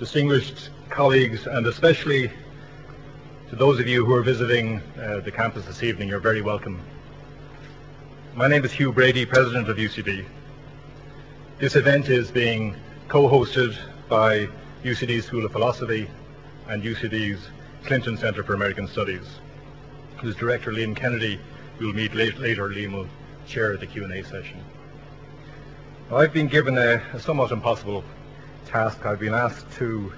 distinguished colleagues, and especially to those of you who are visiting the campus this evening, you're very welcome. My name is Hugh Brady, President of UCD. This event is being co-hosted by UCD School of Philosophy and UCD's Clinton Center for American Studies, whose director, Liam Kennedy, you'll meet later. Liam will chair the Q&A session. Now, I've been given a somewhat impossible task. I've been asked to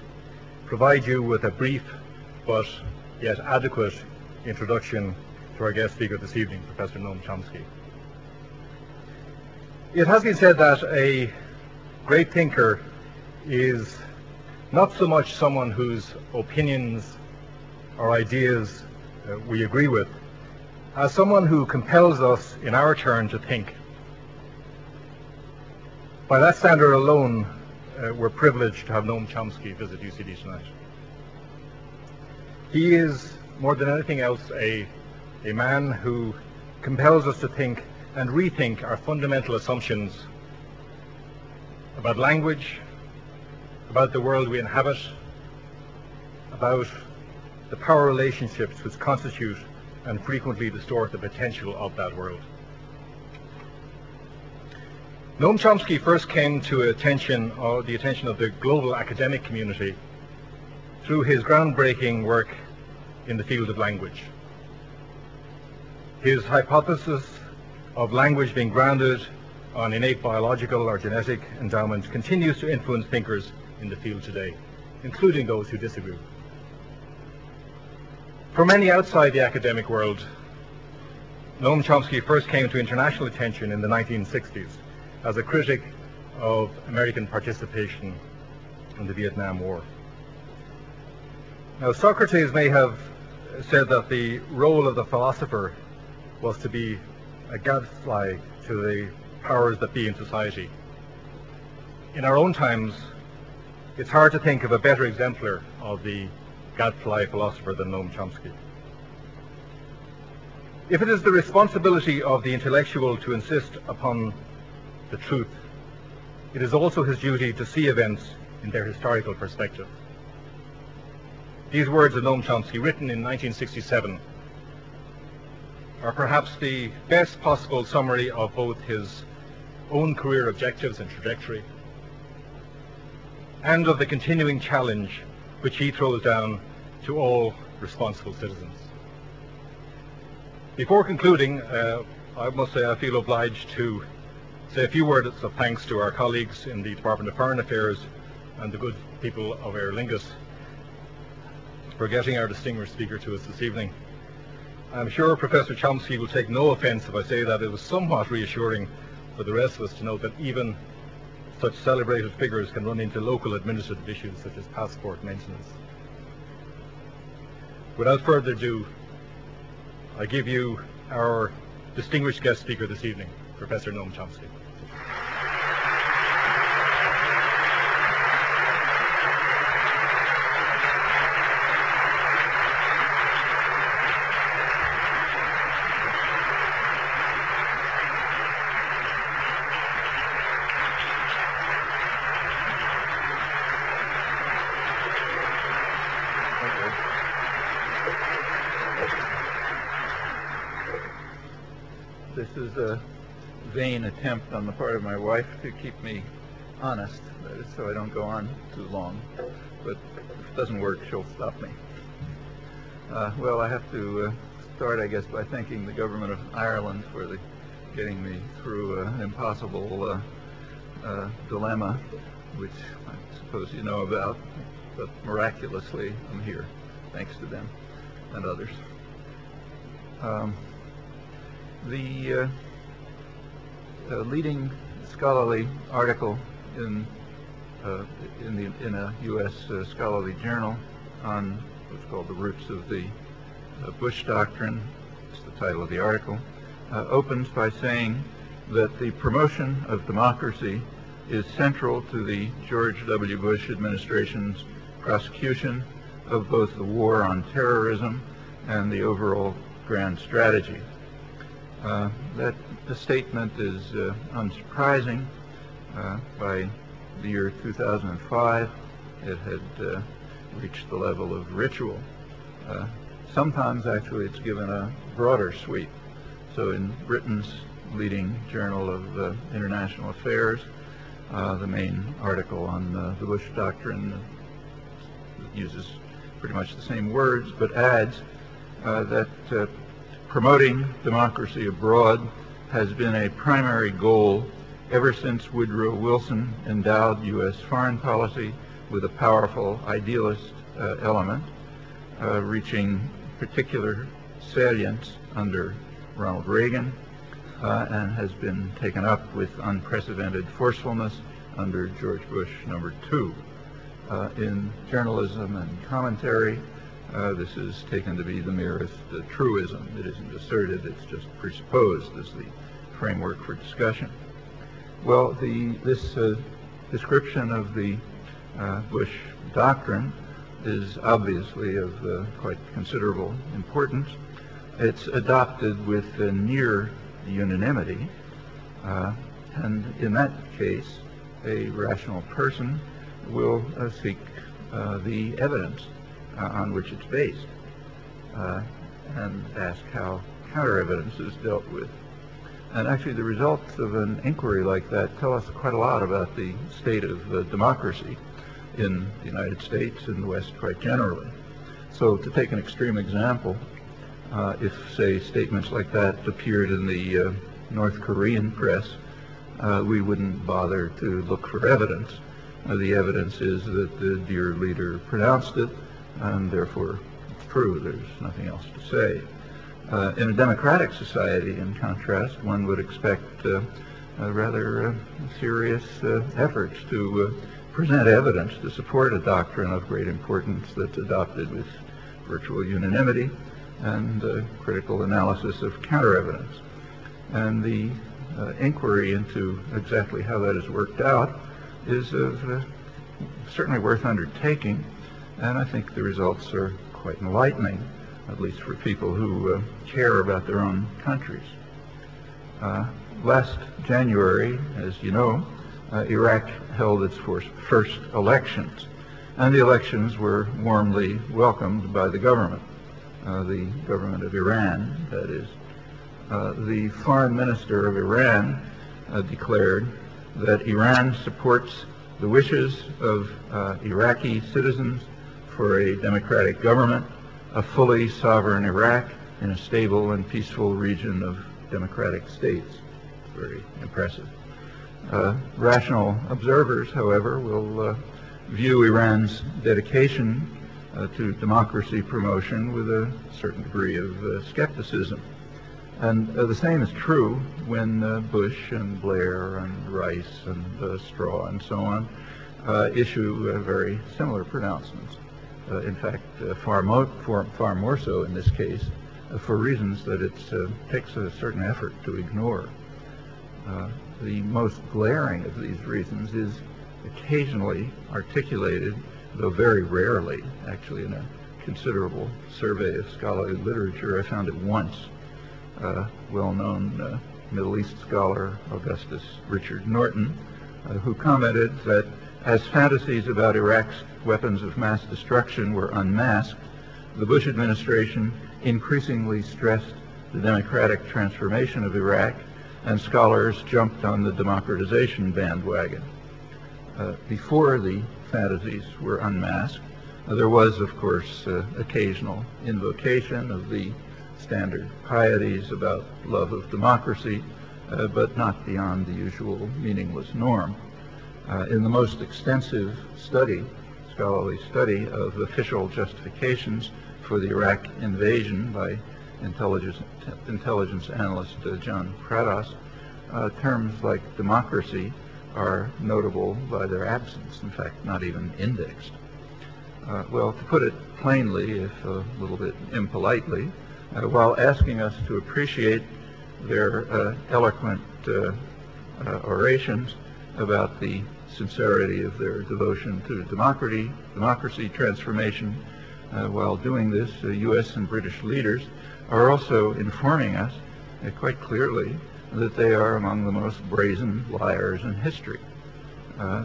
provide you with a brief but yet adequate introduction to our guest speaker this evening, Professor Noam Chomsky. It has been said that a great thinker is not so much someone whose opinions or ideas we agree with, as someone who compels us in our turn to think. By that standard alone, we're privileged to have Noam Chomsky visit UCD tonight. He is, more than anything else, a man who compels us to think and rethink our fundamental assumptions about language, about the world we inhabit, about the power relationships which constitute and frequently distort the potential of that world. Noam Chomsky first came to the attention of the global academic community through his groundbreaking work in the field of language. His hypothesis of language being grounded on innate biological or genetic endowment continues to influence thinkers in the field today, including those who disagree. For many outside the academic world, Noam Chomsky first came to international attention in the 1960s as a critic of American participation in the Vietnam War. Now, Socrates may have said that the role of the philosopher was to be a gadfly to the powers that be in society. In our own times, it's hard to think of a better exemplar of the gadfly philosopher than Noam Chomsky. If it is the responsibility of the intellectual to insist upon the truth, it is also his duty to see events in their historical perspective. These words of Noam Chomsky, written in 1967, are perhaps the best possible summary of both his own career objectives and trajectory, and of the continuing challenge which he throws down to all responsible citizens. Before concluding, I must say I feel obliged to say a few words of thanks to our colleagues in the Department of Foreign Affairs and the good people of Aer Lingus for getting our distinguished speaker to us this evening. I'm sure Professor Chomsky will take no offense if I say that it was somewhat reassuring for the rest of us to know that even such celebrated figures can run into local administrative issues such as passport maintenance. Without further ado, I give you our distinguished guest speaker this evening, Professor Noam Chomsky. This is a vain attempt on the part of my wife to keep me honest, so I don't go on too long. But if it doesn't work, she'll stop me. Well, I have to start, I guess, by thanking the government of Ireland for getting me through an impossible dilemma, which I suppose you know about, but miraculously I'm here, thanks to them and others. The leading scholarly article in a U.S. scholarly journal on what's called the roots of the Bush Doctrine, it's the title of the article, opens by saying that the promotion of democracy is central to the George W. Bush administration's prosecution of both the war on terrorism and the overall grand strategy. That statement is unsurprising. By the year 2005, it had reached the level of ritual. Sometimes, actually, it's given a broader sweep. So in Britain's leading journal of international affairs, the main article on the Bush Doctrine uses pretty much the same words, but adds that promoting democracy abroad has been a primary goal ever since Woodrow Wilson endowed U.S. foreign policy with a powerful idealist element, reaching particular salience under Ronald Reagan, and has been taken up with unprecedented forcefulness under George Bush #2. In journalism and commentary, this is taken to be the merest truism. It isn't asserted, it's just presupposed as the framework for discussion. Well, this description of the Bush Doctrine is obviously of quite considerable importance. It's adopted with near unanimity, and in that case, a rational person will seek the evidence on which it's based and ask how counter-evidence is dealt with. And actually the results of an inquiry like that tell us quite a lot about the state of democracy in the United States and the West quite generally. So to take an extreme example, if, say, statements like that appeared in the North Korean press, we wouldn't bother to look for evidence. The evidence is that the dear leader pronounced it, and therefore it's true. There's nothing else to say. In a democratic society, in contrast, one would expect rather serious efforts to present evidence to support a doctrine of great importance that's adopted with virtual unanimity and critical analysis of counter-evidence. And the inquiry into exactly how that has worked out is certainly worth undertaking, and I think the results are quite enlightening, at least for people who care about their own countries. Last January, as you know, Iraq held its first elections, and the elections were warmly welcomed by the government of Iran, that is. The foreign minister of Iran declared that Iran supports the wishes of Iraqi citizens for a democratic government, a fully sovereign Iraq in a stable and peaceful region of democratic states. Very impressive. Rational observers, however, will view Iran's dedication to democracy promotion with a certain degree of skepticism. And the same is true when Bush and Blair and Rice and Straw and so on issue very similar pronouncements. In fact, far more so in this case, for reasons that it takes a certain effort to ignore. The most glaring of these reasons is occasionally articulated, though very rarely, actually in a considerable survey of scholarly literature. I found it once. Well-known Middle East scholar Augustus Richard Norton, who commented that as fantasies about Iraq's weapons of mass destruction were unmasked, the Bush administration increasingly stressed the democratic transformation of Iraq, and scholars jumped on the democratization bandwagon. Before the fantasies were unmasked, there was, of course, occasional invocation of the standard pieties about love of democracy, but not beyond the usual meaningless norm. In the most extensive scholarly study of official justifications for the Iraq invasion by intelligence analyst John Prados, terms like democracy are notable by their absence, in fact, not even indexed. Well, to put it plainly, if a little bit impolitely, while asking us to appreciate their eloquent orations about the sincerity of their devotion to democracy transformation, while doing this, U.S. and British leaders are also informing us quite clearly that they are among the most brazen liars in history.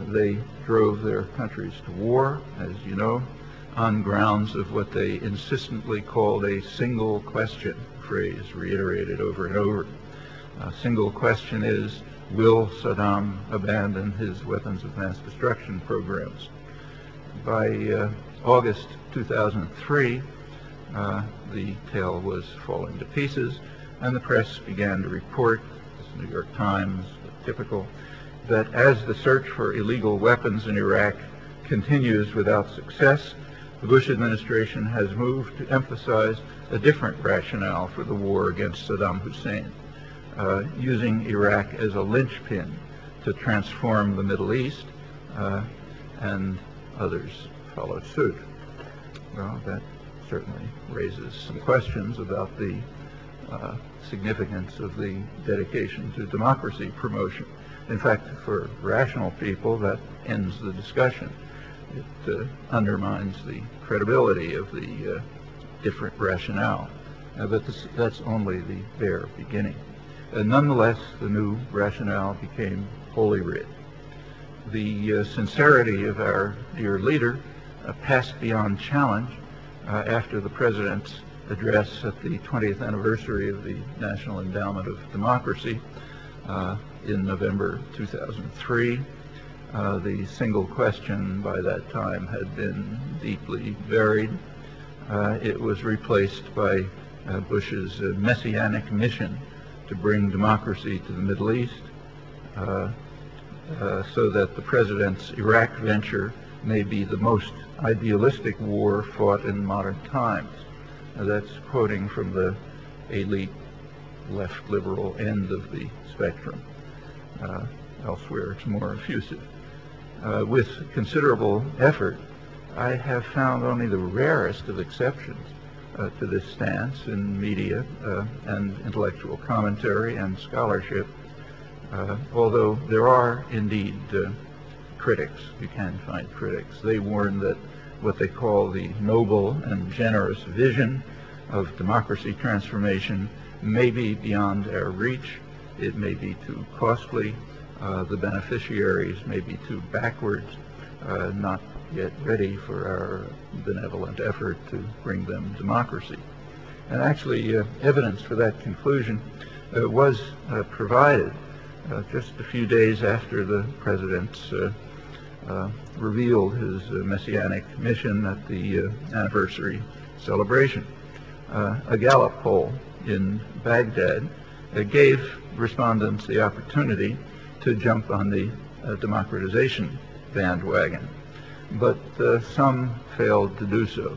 They drove their countries to war, as you know, on grounds of what they insistently called a single question, phrase reiterated over and over. A single question is, will Saddam abandon his weapons of mass destruction programs? By August 2003, the tale was falling to pieces, and the press began to report, as New York Times, typical, that as the search for illegal weapons in Iraq continues without success, the Bush administration has moved to emphasize a different rationale for the war against Saddam Hussein, using Iraq as a linchpin to transform the Middle East, and others followed suit. Well, that certainly raises some questions about the significance of the dedication to democracy promotion. In fact, for rational people, that ends the discussion. It undermines the credibility of the different rationale. But that's only the bare beginning. Nonetheless, the new rationale became Holy Writ. The sincerity of our dear leader passed beyond challenge after the President's address at the 20th anniversary of the National Endowment of Democracy in November 2003. The single question by that time had been deeply buried. It was replaced by Bush's messianic mission to bring democracy to the Middle East, so that the President's Iraq venture may be the most idealistic war fought in modern times. That's quoting from the elite left liberal end of the spectrum. Elsewhere it's more effusive. With considerable effort, I have found only the rarest of exceptions to this stance in media and intellectual commentary and scholarship, although there are indeed critics. You can find critics. They warn that what they call the noble and generous vision of democracy transformation may be beyond our reach. It may be too costly. The beneficiaries may be too backwards, not yet ready for our benevolent effort to bring them democracy. And actually, evidence for that conclusion was provided just a few days after the President's revealed his messianic mission at the anniversary celebration. A Gallup poll in Baghdad gave respondents the opportunity to jump on the democratization bandwagon, but some failed to do so,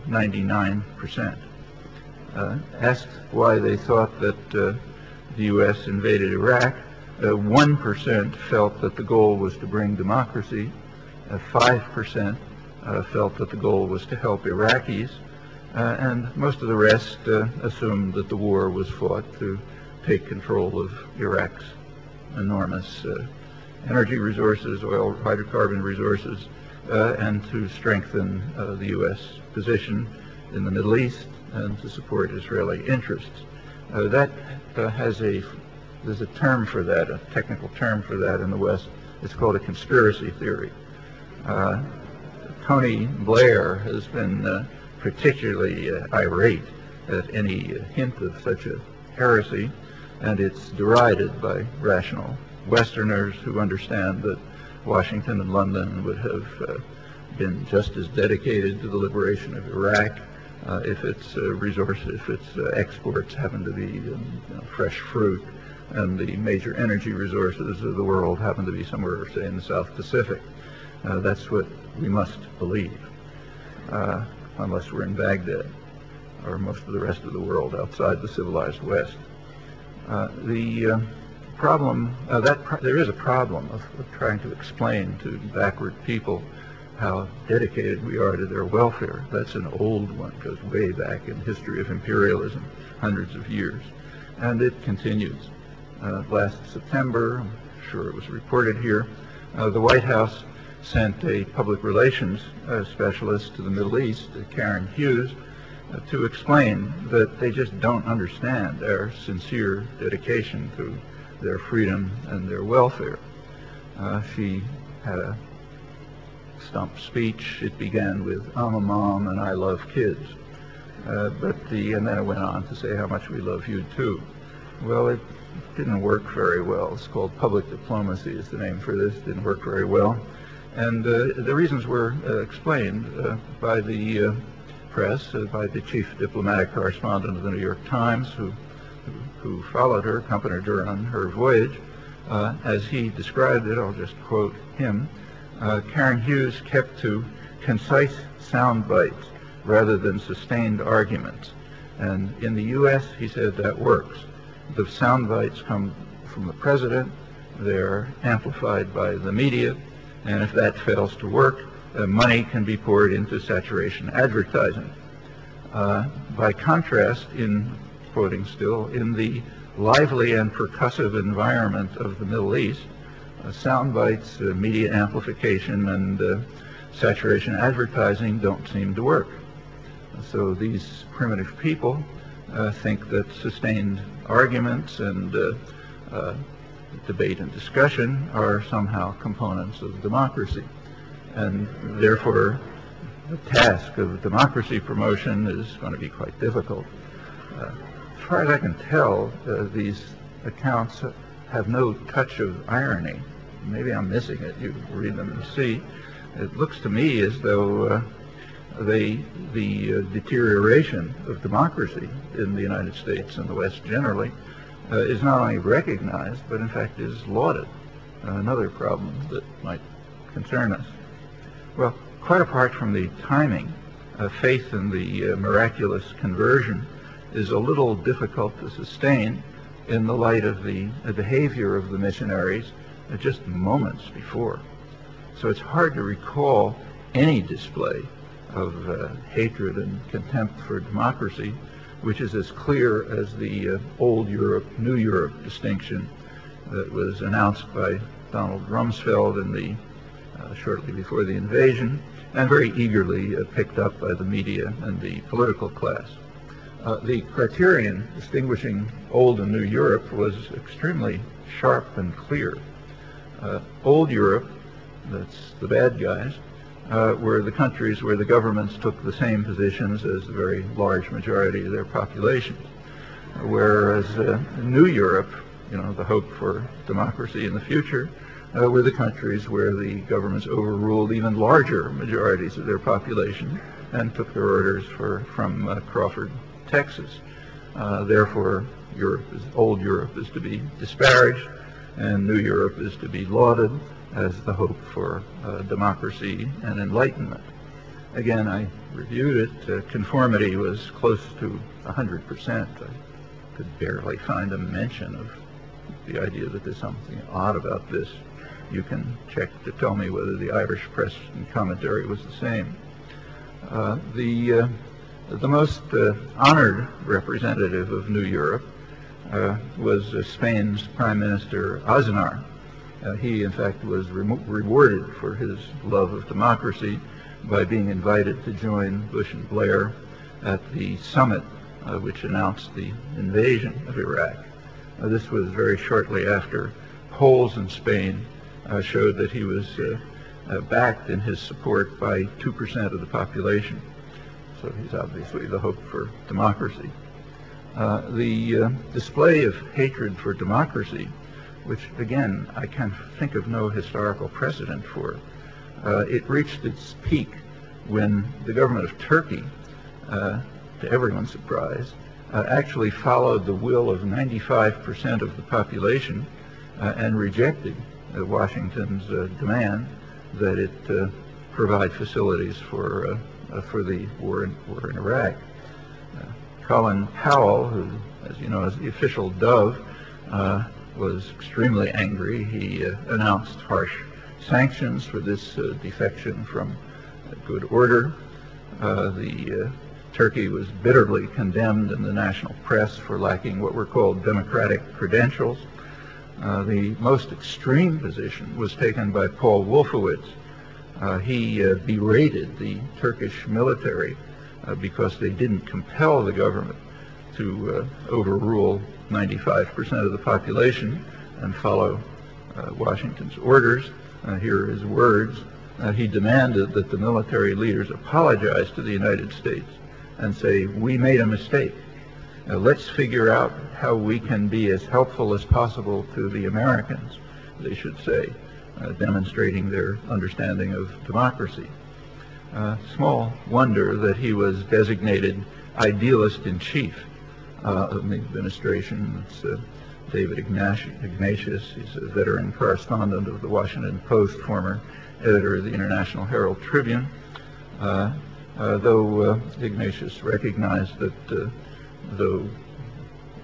99%. Asked why they thought that the U.S. invaded Iraq, 1% felt that the goal was to bring democracy, 5% felt that the goal was to help Iraqis, and most of the rest assumed that the war was fought to take control of Iraq's enormous energy resources, oil, hydrocarbon resources, and to strengthen the U.S. position in the Middle East and to support Israeli interests. There's a term for that, a technical term for that in the West. It's called a conspiracy theory. Tony Blair has been particularly irate at any hint of such a heresy, and it's derided by rational Westerners who understand that Washington and London would have been just as dedicated to the liberation of Iraq if its exports happen to be fresh fruit, and the major energy resources of the world happen to be somewhere, say, in the South Pacific. That's what we must believe, unless we're in Baghdad or most of the rest of the world outside the civilized West. The problem, there is a problem of trying to explain to backward people how dedicated we are to their welfare. That's an old one, goes way back in the history of imperialism, hundreds of years, and it continues. Last September, I'm sure it was reported here, the White House sent a public relations specialist to the Middle East, Karen Hughes, to explain that they just don't understand our sincere dedication to their freedom and their welfare. She had a stump speech. It began with, "I'm a mom and I love kids." And then it went on to say how much we love you too. Well, it didn't work very well. It's called public diplomacy is the name for this. It didn't work very well. And the reasons were explained by the press, by the chief diplomatic correspondent of the New York Times, who followed her, accompanied her on her voyage. As he described it, I'll just quote him, Karen Hughes kept to concise sound bites rather than sustained arguments. And in the U.S., he said that works. The sound bites come from the president, they're amplified by the media, and if that fails to work, money can be poured into saturation advertising. By contrast, quoting still, in the lively and percussive environment of the Middle East, sound bites, media amplification, and saturation advertising don't seem to work. So these primitive people think that sustained arguments and debate and discussion are somehow components of democracy. And therefore, the task of democracy promotion is going to be quite difficult. As far as I can tell, these accounts have no touch of irony. Maybe I'm missing it. You read them and see. It looks to me as though the deterioration of democracy in the United States and the West generally is not only recognized, but in fact is lauded. Another problem that might concern us. Well, quite apart from the timing, faith in the miraculous conversion is a little difficult to sustain in the light of the behavior of the missionaries just moments before. So it's hard to recall any display of hatred and contempt for democracy, which is as clear as the old Europe, new Europe distinction that was announced by Donald Rumsfeld in the shortly before the invasion, and very eagerly picked up by the media and the political class. The criterion distinguishing old and new Europe was extremely sharp and clear. Old Europe, that's the bad guys, were the countries where the governments took the same positions as the very large majority of their populations. Whereas New Europe, the hope for democracy in the future, were the countries where the governments overruled even larger majorities of their population and took their orders from Crawford, Texas. Therefore, old Europe is to be disparaged, and New Europe is to be lauded as the hope for democracy and enlightenment. Again, I reviewed it. Conformity was close to 100%. I could barely find a mention of the idea that there's something odd about this. You can check to tell me whether the Irish press and commentary was the same. The most honored representative of New Europe was Spain's Prime Minister Aznar. He, in fact, was rewarded for his love of democracy by being invited to join Bush and Blair at the summit which announced the invasion of Iraq. This was very shortly after polls in Spain showed that he was backed in his support by 2% of the population. So he's obviously the hope for democracy. The display of hatred for democracy, which again I can think of no historical precedent for, it reached its peak when the government of Turkey, to everyone's surprise, actually followed the will of 95% of the population and rejected Washington's demand that it provide facilities for the war in Iraq. Colin Powell, who, as you know, is the official dove, was extremely angry. He announced harsh sanctions for this defection from good order. Turkey was bitterly condemned in the national press for lacking what were called democratic credentials. The most extreme position was taken by Paul Wolfowitz. He berated the Turkish military because they didn't compel the government to overrule 95% of the population and follow Washington's orders. Here are his words. He demanded that the military leaders apologize to the United States and say, we made a mistake. Let's figure out how we can be as helpful as possible to the Americans, they should say, demonstrating their understanding of democracy. Small wonder that he was designated idealist in chief of the administration. It's David Ignatius. He's a veteran correspondent of the Washington Post, former editor of the International Herald Tribune. Though Ignatius recognized that though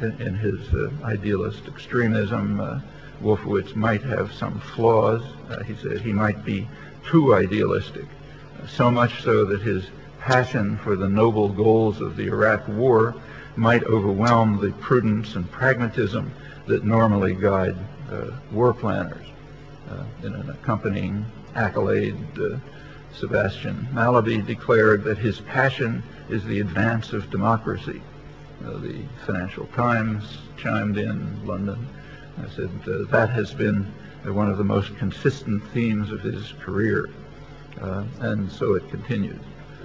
in his idealist extremism, Wolfowitz might have some flaws, he said he might be too idealistic, so much so that his passion for the noble goals of the Iraq War might overwhelm the prudence and pragmatism that normally guide war planners. In an accompanying accolade, Sebastian Mallaby declared that his passion is the advance of democracy. The Financial Times chimed in, London, said that has been one of the most consistent themes of his career, and so it continues.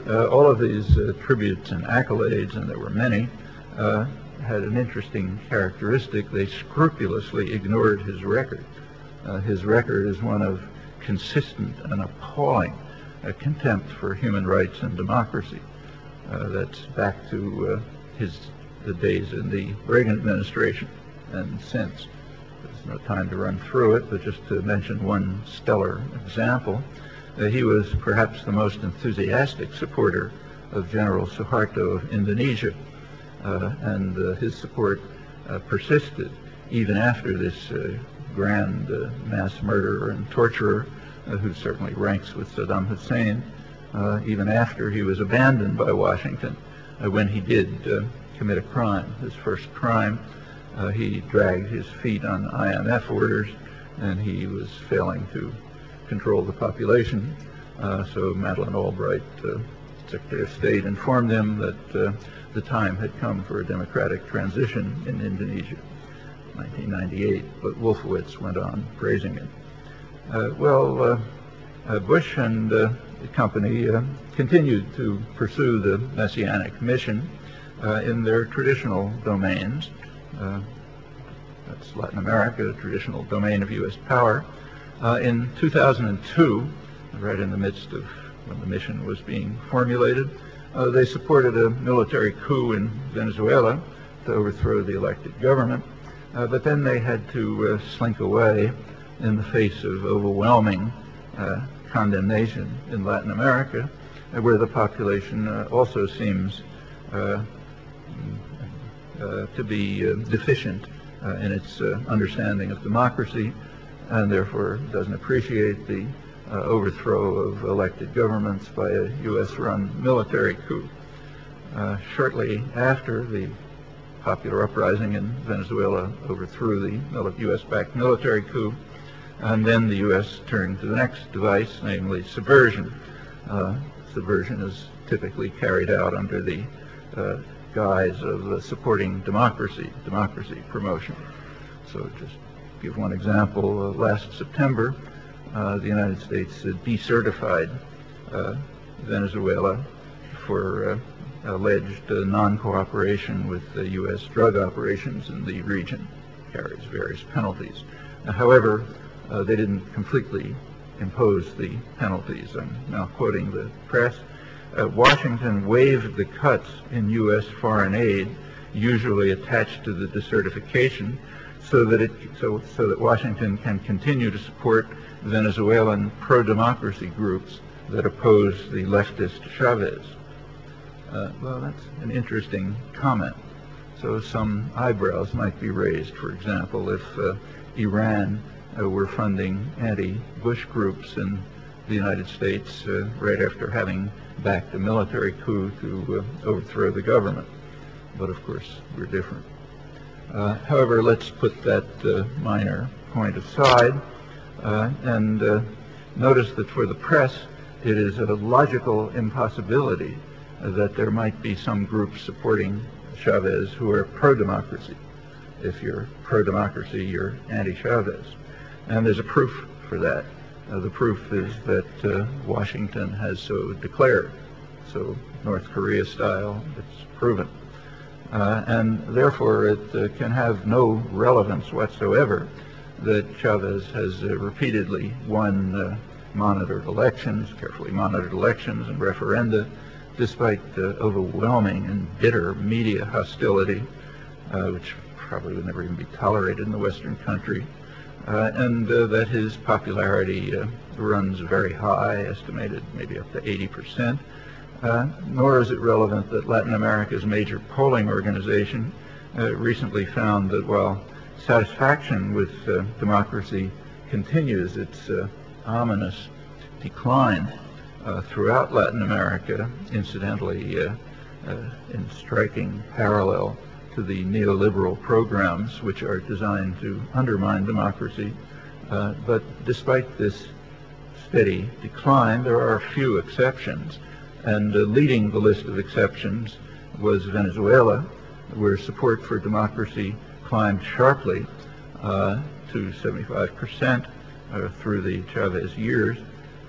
All of these tributes and accolades, and there were many, had an interesting characteristic. They scrupulously ignored his record. His record is one of consistent and appalling contempt for human rights and democracy. That's back to the days in the Reagan administration and since. There's no time to run through it, but just to mention one stellar example, he was perhaps the most enthusiastic supporter of General Suharto of Indonesia, and his support persisted even after this grand mass murderer and torturer, who certainly ranks with Saddam Hussein, even after he was abandoned by Washington when he did commit a crime. His first crime, he dragged his feet on IMF orders, and he was failing to control the population. So Madeleine Albright, Secretary of State, informed him that the time had come for a democratic transition in Indonesia, 1998, but Wolfowitz went on praising it. Bush and the company continued to pursue the messianic mission in their traditional domains. That's Latin America, traditional domain of U.S. power. In 2002, right in the midst of when the mission was being formulated, they supported a military coup in Venezuela to overthrow the elected government, but then they had to slink away in the face of overwhelming condemnation in Latin America, where the population also seems to be deficient in its understanding of democracy, and therefore doesn't appreciate the overthrow of elected governments by a U.S.-run military coup. Shortly after the popular uprising in Venezuela overthrew the U.S.-backed military coup, and then the U.S. turned to the next device, namely subversion. Subversion is typically carried out under the guise of supporting democracy promotion. So just give one example. Last September, the United States decertified Venezuela for alleged non-cooperation with U.S. drug operations in the region. Carries various penalties. However, they didn't completely impose the penalties. I'm now quoting the press. Washington waived the cuts in U.S. foreign aid usually attached to the decertification so that Washington can continue to support Venezuelan pro-democracy groups that oppose the leftist Chavez. Well, that's an interesting comment. So some eyebrows might be raised, for example, if Iran were funding anti-Bush groups in the United States right after having backed a military coup to overthrow the government. But of course, we're different. However, let's put that minor point aside and notice that for the press, it is a logical impossibility that there might be some groups supporting Chavez who are pro-democracy. If you're pro-democracy, you're anti-Chavez. And there's a proof for that. The proof is that Washington has so declared. So North Korea style, it's proven. And therefore it can have no relevance whatsoever that Chavez has repeatedly won monitored elections, carefully monitored elections and referenda, despite overwhelming and bitter media hostility, which probably would never even be tolerated in the Western country, and that his popularity runs very high, estimated maybe up to 80%. Nor is it relevant that Latin America's major polling organization recently found that while satisfaction with democracy continues its ominous decline throughout Latin America, incidentally in striking parallel to the neoliberal programs which are designed to undermine democracy. But despite this steady decline, there are a few exceptions. And leading the list of exceptions was Venezuela, where support for democracy climbed sharply to 75% through the Chavez years.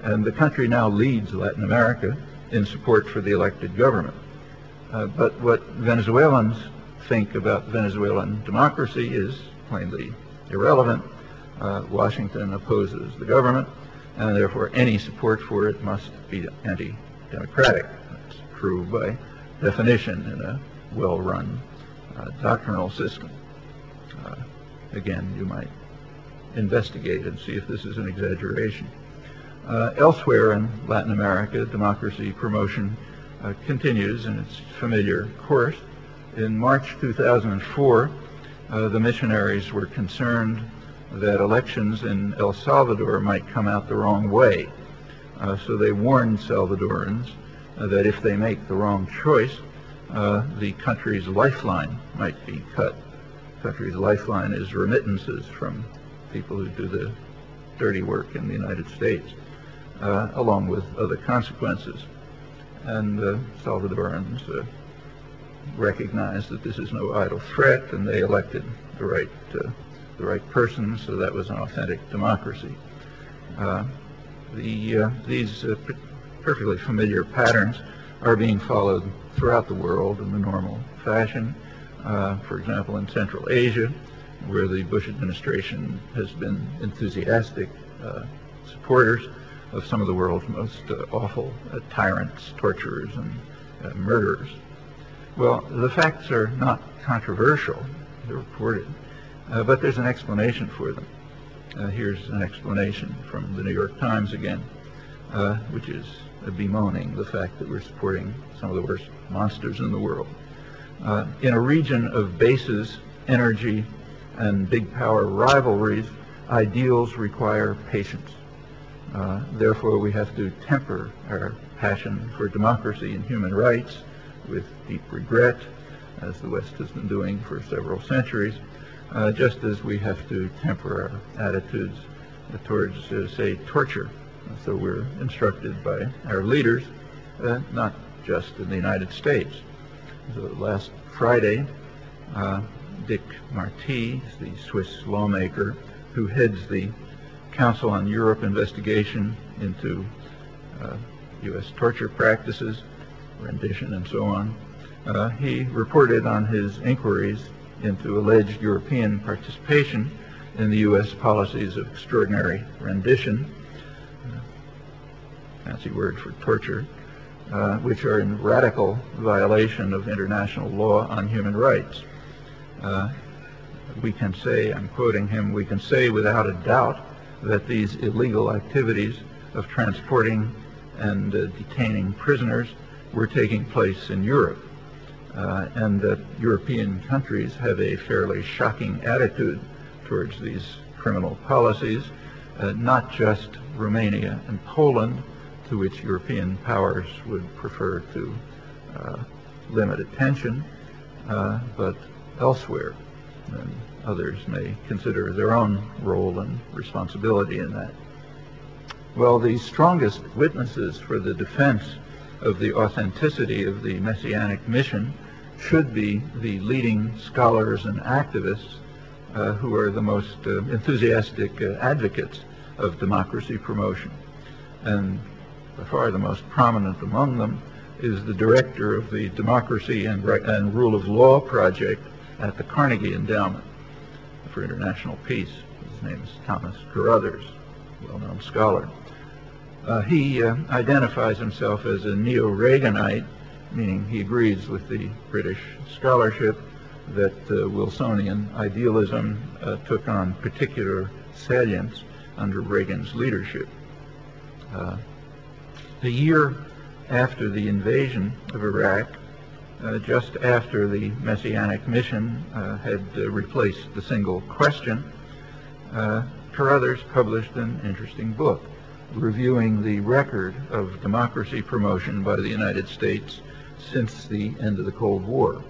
And the country now leads Latin America in support for the elected government. But what Venezuelans think about Venezuelan democracy is plainly irrelevant. Washington opposes the government, and therefore any support for it must be anti-democratic. That's true by definition in a well-run doctrinal system. Again, you might investigate and see if this is an exaggeration. Elsewhere in Latin America, democracy promotion continues in its familiar course. In March 2004, the missionaries were concerned that elections in El Salvador might come out the wrong way. So they warned Salvadorans that if they make the wrong choice, the country's lifeline might be cut. The country's lifeline is remittances from people who do the dirty work in the United States, along with other consequences. And Salvadorans recognized that this is no idle threat, and they elected the right person, so that was an authentic democracy. These perfectly familiar patterns are being followed throughout the world in the normal fashion. For example, in Central Asia, where the Bush administration has been enthusiastic supporters of some of the world's most awful tyrants, torturers, and murderers. Well, the facts are not controversial. They're reported. But there's an explanation for them. Here's an explanation from the New York Times again, which is bemoaning the fact that we're supporting some of the worst monsters in the world. In a region of bases, energy, and big power rivalries, ideals require patience. Therefore, we have to temper our passion for democracy and human rights with deep regret, as the West has been doing for several centuries, just as we have to temper our attitudes towards, say, torture. So we're instructed by our leaders, not just in the United States. So last Friday, Dick Marty, the Swiss lawmaker who heads the Council on Europe investigation into U.S. torture practices, rendition, and so on, he reported on his inquiries into alleged European participation in the U.S. policies of extraordinary rendition, fancy word for torture, which are in radical violation of international law on human rights. We can say, I'm quoting him, we can say without a doubt that these illegal activities of transporting and detaining prisoners were taking place in Europe, and that European countries have a fairly shocking attitude towards these criminal policies, not just Romania and Poland, to which European powers would prefer to limit attention, but elsewhere. And others may consider their own role and responsibility in that. Well, the strongest witnesses for the defense of the authenticity of the Messianic mission should be the leading scholars and activists who are the most enthusiastic advocates of democracy promotion. And by far the most prominent among them is the director of the Democracy and Rule of Law Project at the Carnegie Endowment for International Peace. His name is Thomas Carruthers, well-known scholar. He identifies himself as a neo-Reaganite, meaning he agrees with the British scholarship that Wilsonian idealism took on particular salience under Reagan's leadership. A year after the invasion of Iraq, just after the Messianic mission had replaced the single question, Carruthers published an interesting book reviewing the record of democracy promotion by the United States since the end of the Cold War,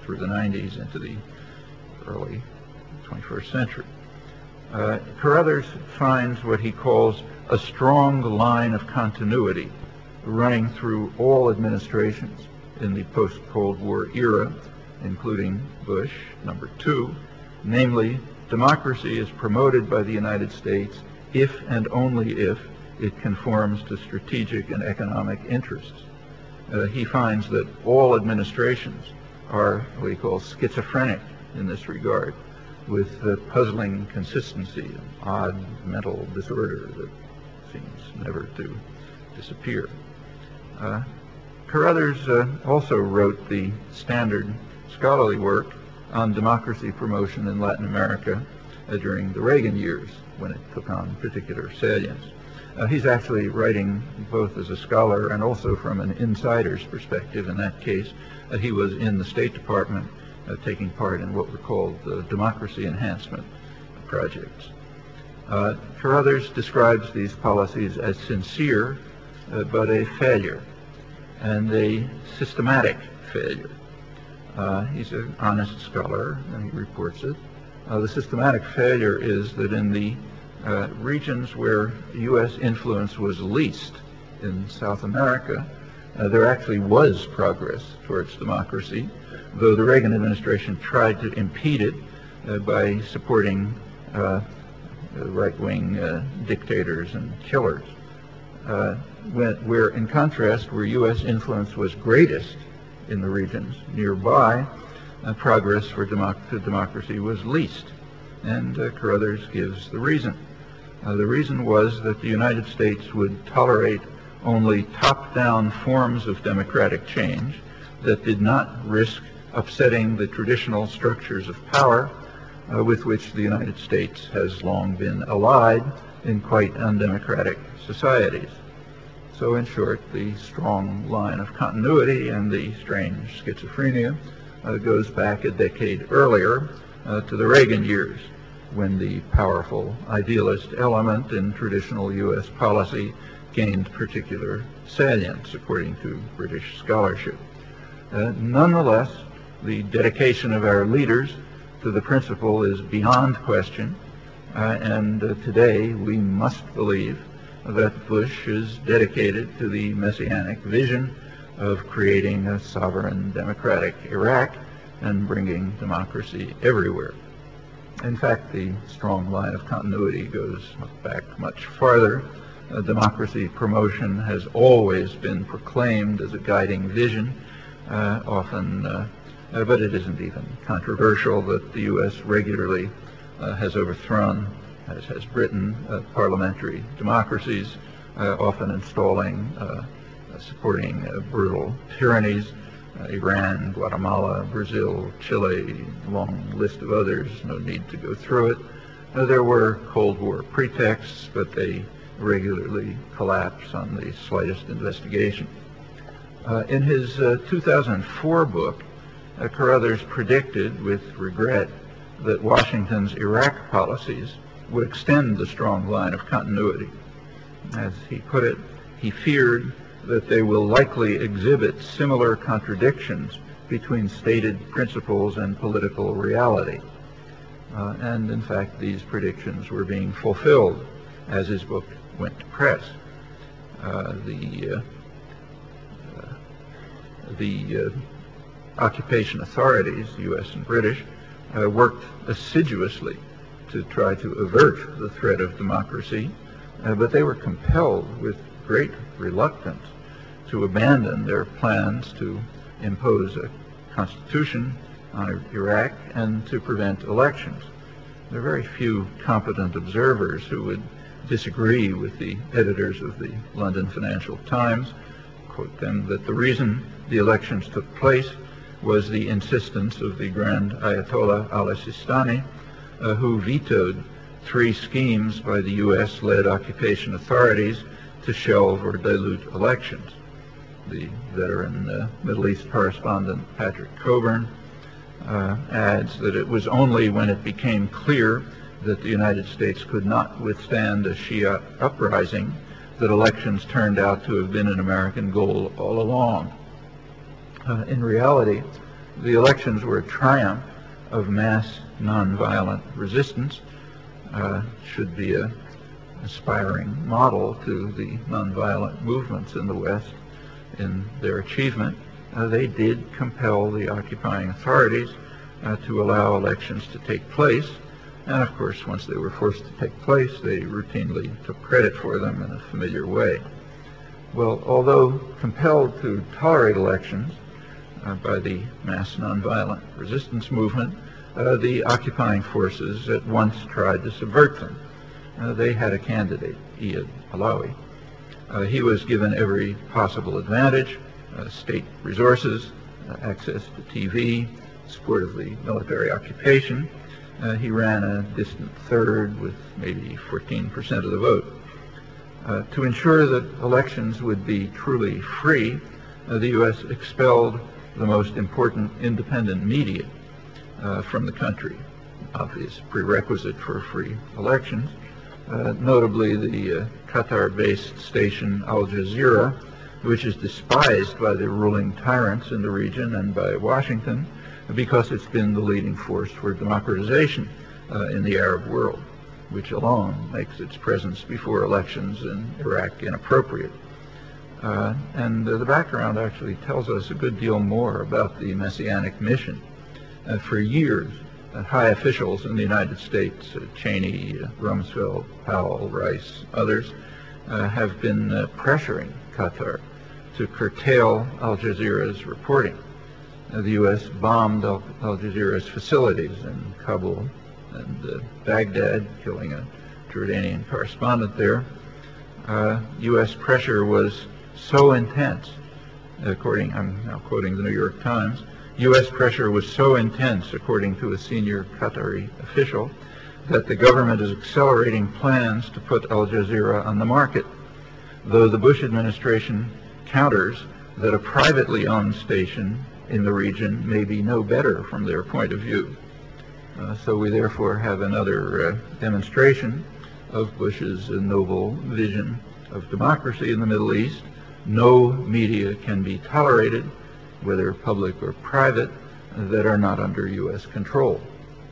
through the 90s into the early 21st century. Carruthers finds what he calls a strong line of continuity running through all administrations in the post-Cold War era, including Bush, number 2, namely, democracy is promoted by the United States if and only if it conforms to strategic and economic interests. He finds that all administrations are what he calls schizophrenic in this regard, with puzzling consistency and odd mental disorder that seems never to disappear. Carruthers also wrote the standard scholarly work on democracy promotion in Latin America during the Reagan years, when it took on particular salience. He's actually writing both as a scholar and also from an insider's perspective. In that case, he was in the State Department taking part in what were called democracy enhancement projects. Carruthers describes these policies as sincere, but a failure, and a systematic failure. He's an honest scholar, and he reports it. The systematic failure is that in the regions where U.S. influence was least, in South America, there actually was progress towards democracy, though the Reagan administration tried to impede it by supporting right-wing dictators and killers. Where, in contrast, where U.S. influence was greatest in the regions nearby, progress for democracy was least. And Carruthers gives the reason. The reason was that the United States would tolerate only top-down forms of democratic change that did not risk upsetting the traditional structures of power with which the United States has long been allied in quite undemocratic societies. So in short, the strong line of continuity and the strange schizophrenia goes back a decade earlier to the Reagan years, when the powerful idealist element in traditional U.S. policy gained particular salience, according to British scholarship. Nonetheless, the dedication of our leaders to the principle is beyond question, and today we must believe that Bush is dedicated to the messianic vision of creating a sovereign democratic Iraq and bringing democracy everywhere. In fact, the strong line of continuity goes back much farther. Democracy promotion has always been proclaimed as a guiding vision, but it isn't even controversial that the U.S. regularly has overthrown, as has Britain, parliamentary democracies, often supporting brutal tyrannies. Iran, Guatemala, Brazil, Chile, long list of others, no need to go through it. There were Cold War pretexts, but they regularly collapse on the slightest investigation. In his 2004 book, Carruthers predicted with regret that Washington's Iraq policies would extend the strong line of continuity. As he put it, he feared that they will likely exhibit similar contradictions between stated principles and political reality. And in fact, these predictions were being fulfilled as his book went to press. The occupation authorities, U.S. and British, worked assiduously to try to avert the threat of democracy, but they were compelled with great reluctance to abandon their plans to impose a constitution on Iraq and to prevent elections. There are very few competent observers who would disagree with the editors of the London Financial Times, quote them, that the reason the elections took place was the insistence of the Grand Ayatollah al-Sistani, who vetoed 3 schemes by the U.S.-led occupation authorities to shelve or dilute elections. The veteran Middle East correspondent Patrick Coburn adds that it was only when it became clear that the United States could not withstand a Shia uprising that elections turned out to have been an American goal all along. In reality, the elections were a triumph of mass nonviolent resistance, should be an aspiring model to the nonviolent movements in the West in their achievement. They did compel the occupying authorities to allow elections to take place, and of course once they were forced to take place they routinely took credit for them in a familiar way. Well, although compelled to tolerate elections by the mass nonviolent resistance movement, the occupying forces at once tried to subvert them. They had a candidate, Iyad Allawi. He was given every possible advantage, state resources, access to TV, support of the military occupation. He ran a distant third with maybe 14% of the vote. To ensure that elections would be truly free, the U.S. expelled the most important independent media from the country, obvious prerequisite for free elections, notably the Qatar-based station Al Jazeera, which is despised by the ruling tyrants in the region and by Washington because it's been the leading force for democratization in the Arab world, which alone makes its presence before elections in Iraq inappropriate. And the background actually tells us a good deal more about the Messianic mission. For years, high officials in the United States, Cheney, Rumsfeld, Powell, Rice, others, have been pressuring Qatar to curtail Al Jazeera's reporting. The U.S. bombed Al Jazeera's facilities in Kabul and Baghdad, killing a Jordanian correspondent there. U.S. pressure was so intense, I'm now quoting the New York Times, U.S. pressure was so intense, according to a senior Qatari official, that the government is accelerating plans to put Al Jazeera on the market, though the Bush administration counters that a privately owned station in the region may be no better from their point of view. So we therefore have another demonstration of Bush's noble vision of democracy in the Middle East. No media can be tolerated, whether public or private, that are not under U.S. control.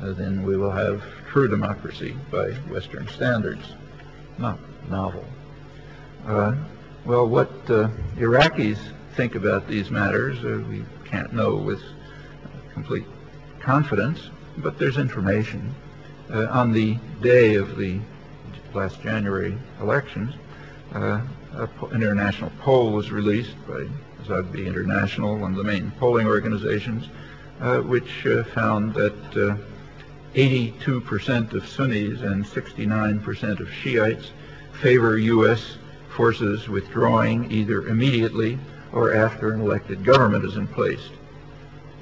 Then we will have true democracy by Western standards. Not novel. Well, what Iraqis think about these matters, we can't know with complete confidence, but there's information. On the day of the last January elections, an international poll was released by Zogby International, one of the main polling organizations, which found that 82% of Sunnis and 69% of Shiites favor U.S. forces withdrawing either immediately or after an elected government is in place.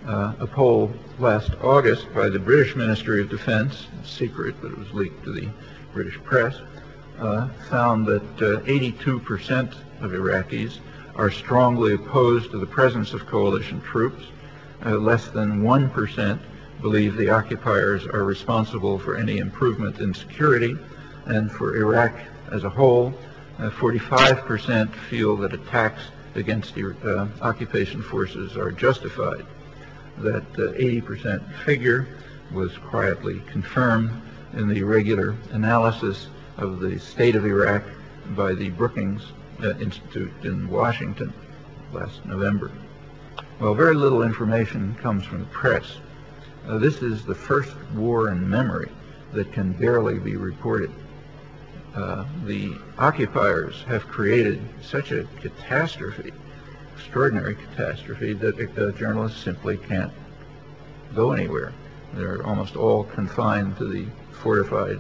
A poll last August by the British Ministry of Defense, secret but it was leaked to the British press, found that 82% of Iraqis are strongly opposed to the presence of coalition troops. Less than 1% believe the occupiers are responsible for any improvement in security, and for Iraq as a whole, 45% feel that attacks against the occupation forces are justified. That 80% figure was quietly confirmed in the regular analysis of the state of Iraq by the Brookings Institute in Washington last November. Well, very little information comes from the press. This is the first war in memory that can barely be reported. The occupiers have created such a catastrophe, extraordinary catastrophe, that journalists simply can't go anywhere. They're almost all confined to the fortified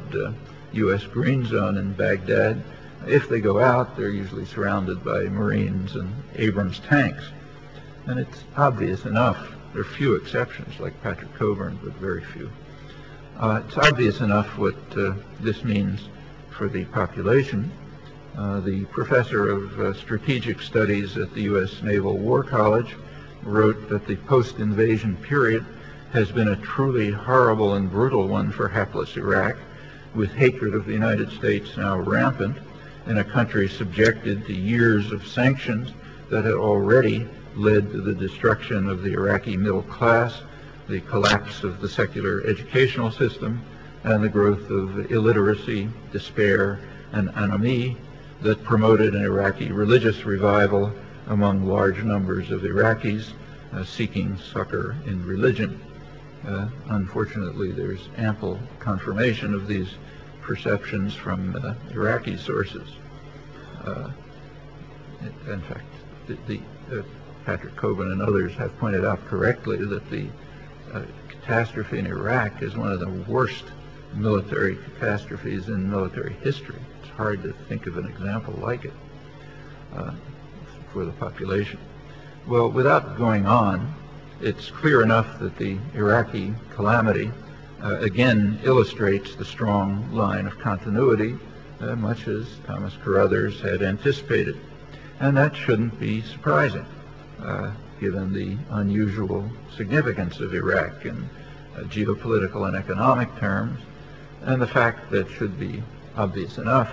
U.S. Green Zone in Baghdad. If they go out, they're usually surrounded by Marines and Abrams tanks. And it's obvious enough, there are few exceptions, like Patrick Coburn, but very few. It's obvious enough what this means for the population. The professor of strategic studies at the U.S. Naval War College wrote that the post-invasion period has been a truly horrible and brutal one for hapless Iraq, with hatred of the United States now rampant in a country subjected to years of sanctions that had already led to the destruction of the Iraqi middle class, the collapse of the secular educational system, and the growth of illiteracy, despair, and anomie that promoted an Iraqi religious revival among large numbers of Iraqis seeking succor in religion. Unfortunately, there's ample confirmation of these perceptions from Iraqi sources. In fact, Patrick Coburn and others have pointed out correctly that the catastrophe in Iraq is one of the worst military catastrophes in military history. It's hard to think of an example like it for the population. Well, without going on, it's clear enough that the Iraqi calamity again illustrates the strong line of continuity, much as Thomas Carruthers had anticipated. And that shouldn't be surprising, given the unusual significance of Iraq in geopolitical and economic terms, and the fact that should be obvious enough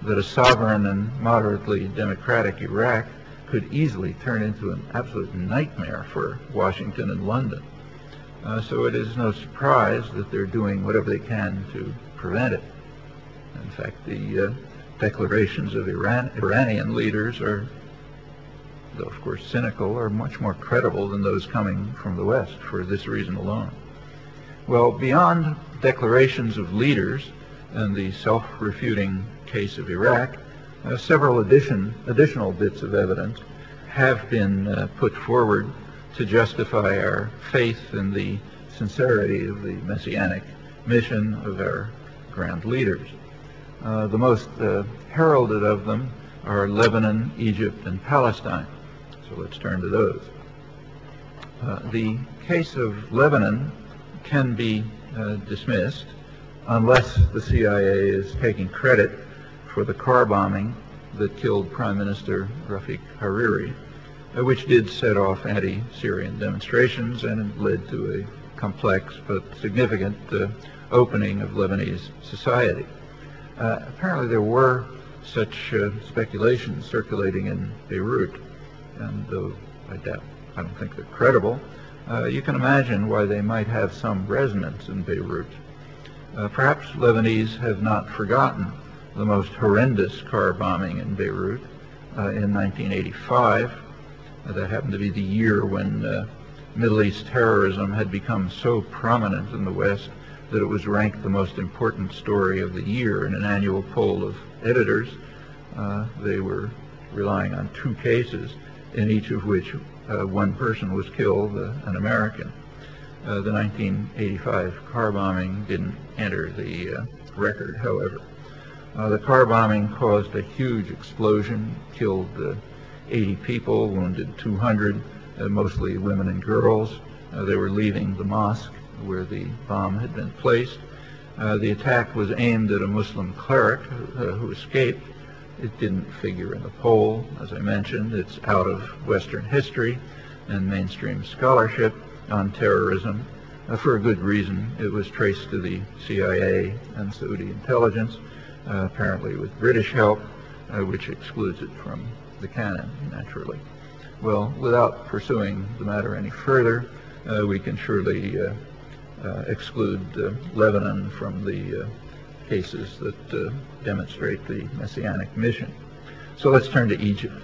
that a sovereign and moderately democratic Iraq could easily turn into an absolute nightmare for Washington and London. So it is no surprise that they're doing whatever they can to prevent it. In fact, the declarations of Iranian leaders are, though of course cynical, are much more credible than those coming from the West for this reason alone. Well, beyond declarations of leaders and the self-refuting case of Iraq, several additional bits of evidence have been put forward to justify our faith in the sincerity of the messianic mission of our grand leaders. The most heralded of them are Lebanon, Egypt, and Palestine. So let's turn to those. The case of Lebanon can be dismissed unless the CIA is taking credit for the car bombing that killed Prime Minister Rafiq Hariri, which did set off anti-Syrian demonstrations and led to a complex but significant opening of Lebanese society. Apparently there were such speculations circulating in Beirut, and though I don't think they're credible, you can imagine why they might have some resonance in Beirut. Perhaps Lebanese have not forgotten the most horrendous car bombing in Beirut in 1985. That happened to be the year when Middle East terrorism had become so prominent in the West that it was ranked the most important story of the year in an annual poll of editors. They were relying on 2 cases, in each of which one person was killed, an American. The 1985 car bombing didn't enter the record, however. The car bombing caused a huge explosion, killed 80 people, wounded 200, mostly women and girls. They were leaving the mosque where the bomb had been placed. The attack was aimed at a Muslim cleric who escaped. It didn't figure in the poll. As I mentioned, it's out of Western history and mainstream scholarship on terrorism. For a good reason. It was traced to the CIA and Saudi intelligence, apparently with British help, which excludes it from the canon, naturally. Well, without pursuing the matter any further, we can surely exclude Lebanon from the cases that demonstrate the messianic mission. So let's turn to Egypt.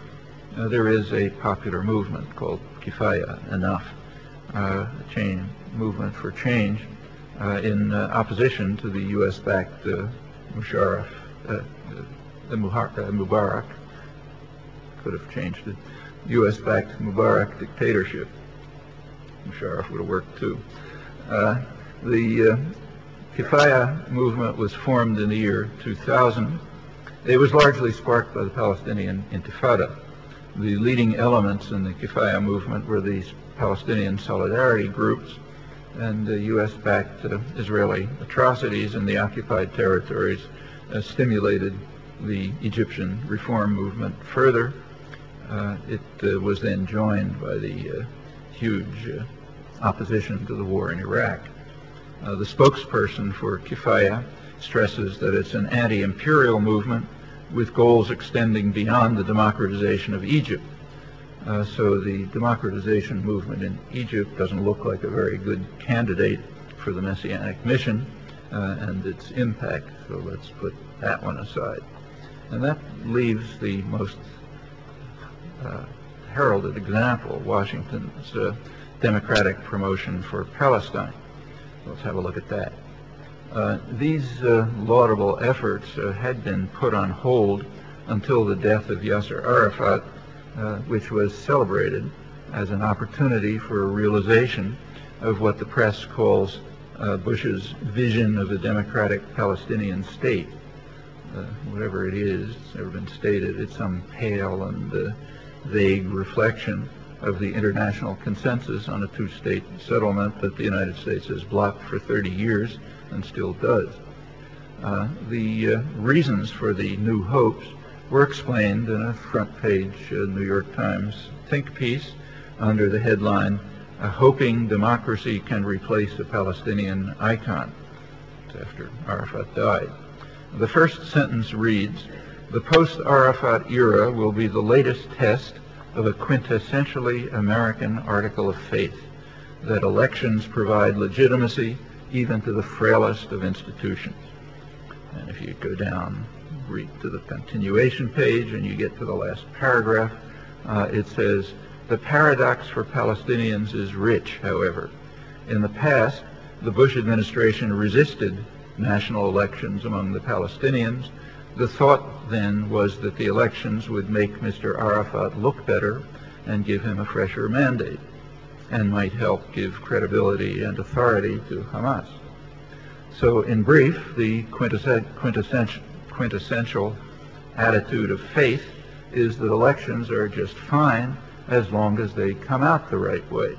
There is a popular movement called Kifaya, enough, movement for change in opposition to the U.S.-backed Mubarak, could have changed it, U.S.-backed Mubarak dictatorship. Musharraf would have worked too. The Kifaya movement was formed in the year 2000. It was largely sparked by the Palestinian Intifada. The leading elements in the Kifaya movement were these Palestinian solidarity groups and the U.S.-backed Israeli atrocities in the occupied territories stimulated the Egyptian reform movement further. It was then joined by the huge opposition to the war in Iraq. The spokesperson for Kifaya stresses that it's an anti-imperial movement with goals extending beyond the democratization of Egypt. So the democratization movement in Egypt doesn't look like a very good candidate for the Messianic mission and its impact, so let's put that one aside. And that leaves the most heralded example, Washington's democratic promotion for Palestine. Let's have a look at that. These laudable efforts had been put on hold until the death of Yasser Arafat, which was celebrated as an opportunity for a realization of what the press calls Bush's vision of a democratic Palestinian state. Whatever it is, it's never been stated. It's some pale and vague reflection of the international consensus on a two-state settlement that the United States has blocked for 30 years and still does. The reasons for the new hopes were explained in a front-page New York Times think piece under the headline, "Hoping Democracy Can Replace a Palestinian Icon." It's after Arafat died. The first sentence reads, "The post-Arafat era will be the latest test of a quintessentially American article of faith, that elections provide legitimacy even to the frailest of institutions." And if you go down, read to the continuation page, and you get to the last paragraph, it says, "The paradox for Palestinians is rich, however. In the past, the Bush administration resisted national elections among the Palestinians. The thought then was that the elections would make Mr. Arafat look better and give him a fresher mandate, and might help give credibility and authority to Hamas. So in brief, the quintessential attitude of faith is that elections are just fine as long as they come out the right way.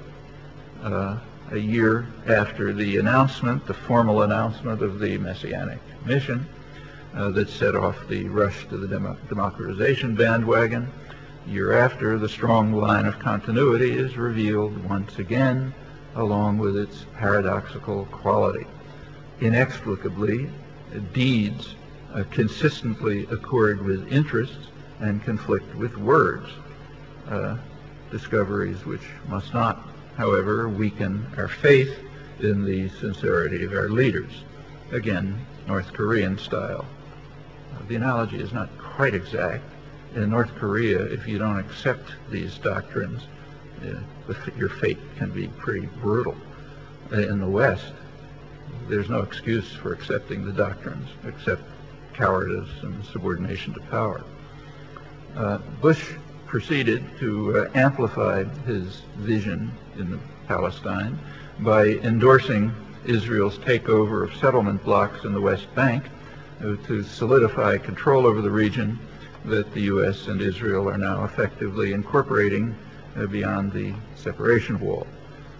A year after the announcement, the formal announcement of the Messianic mission that set off the rush to the democratization bandwagon, a year after, the strong line of continuity is revealed once again, along with its paradoxical quality. Inexplicably, deeds consistently accord with interests and conflict with words, discoveries which must not, however, weaken our faith in the sincerity of our leaders. Again, North Korean style. The analogy is not quite exact. In North Korea, if you don't accept these doctrines, your fate can be pretty brutal. In the West, there's no excuse for accepting the doctrines except cowardice and subordination to power. Bush proceeded to amplify his vision in Palestine by endorsing Israel's takeover of settlement blocks in the West Bank to solidify control over the region that the U.S. and Israel are now effectively incorporating beyond the separation wall.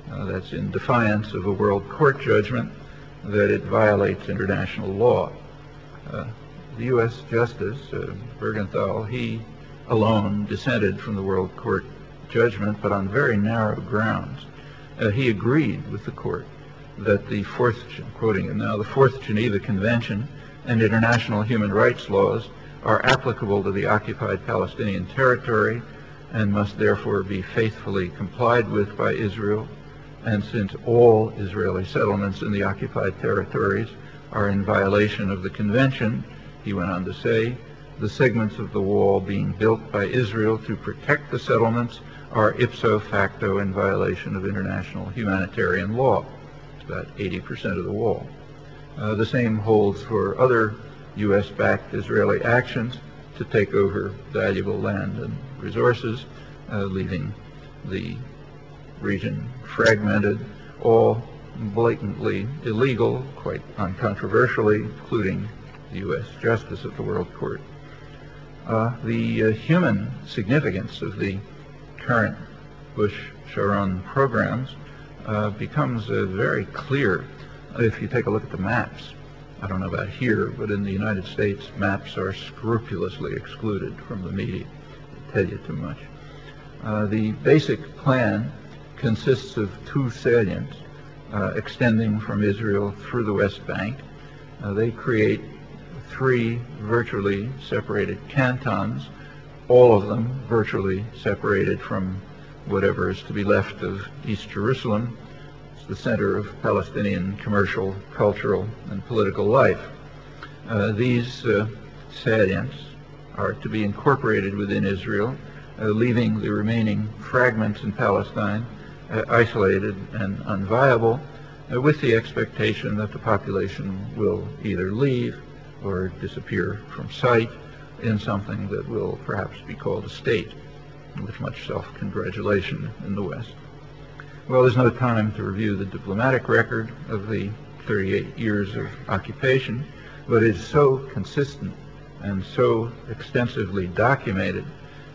That's in defiance of a World Court judgment that it violates international law. The U.S. Justice, Bergenthal, he alone dissented from the World Court judgment, but on very narrow grounds. He agreed with the court that the fourth, quoting him now, the Fourth Geneva Convention and international human rights laws are applicable to the occupied Palestinian territory and must therefore be faithfully complied with by Israel. And since all Israeli settlements in the occupied territories are in violation of the convention, he went on to say, the segments of the wall being built by Israel to protect the settlements are ipso facto in violation of international humanitarian law. It's about 80% of the wall. The same holds for other U.S.-backed Israeli actions to take over valuable land and resources, leaving the region fragmented, all blatantly illegal, quite uncontroversially, including the U.S. Justice at the World Court. The human significance of the current Bush-Sharon programs becomes very clear if you take a look at the maps. I don't know about here, but in the United States, maps are scrupulously excluded from the media. They tell you too much. The basic plan consists of two salients extending from Israel through the West Bank. They create three virtually separated cantons, all of them virtually separated from whatever is to be left of East Jerusalem. It's the center of Palestinian commercial, cultural, and political life. These salients are to be incorporated within Israel, leaving the remaining fragments in Palestine isolated and unviable, with the expectation that the population will either leave or disappear from sight in something that will perhaps be called a state, with much self-congratulation in the West. Well, there's no time to review the diplomatic record of the 38 years of occupation, but it is so consistent and so extensively documented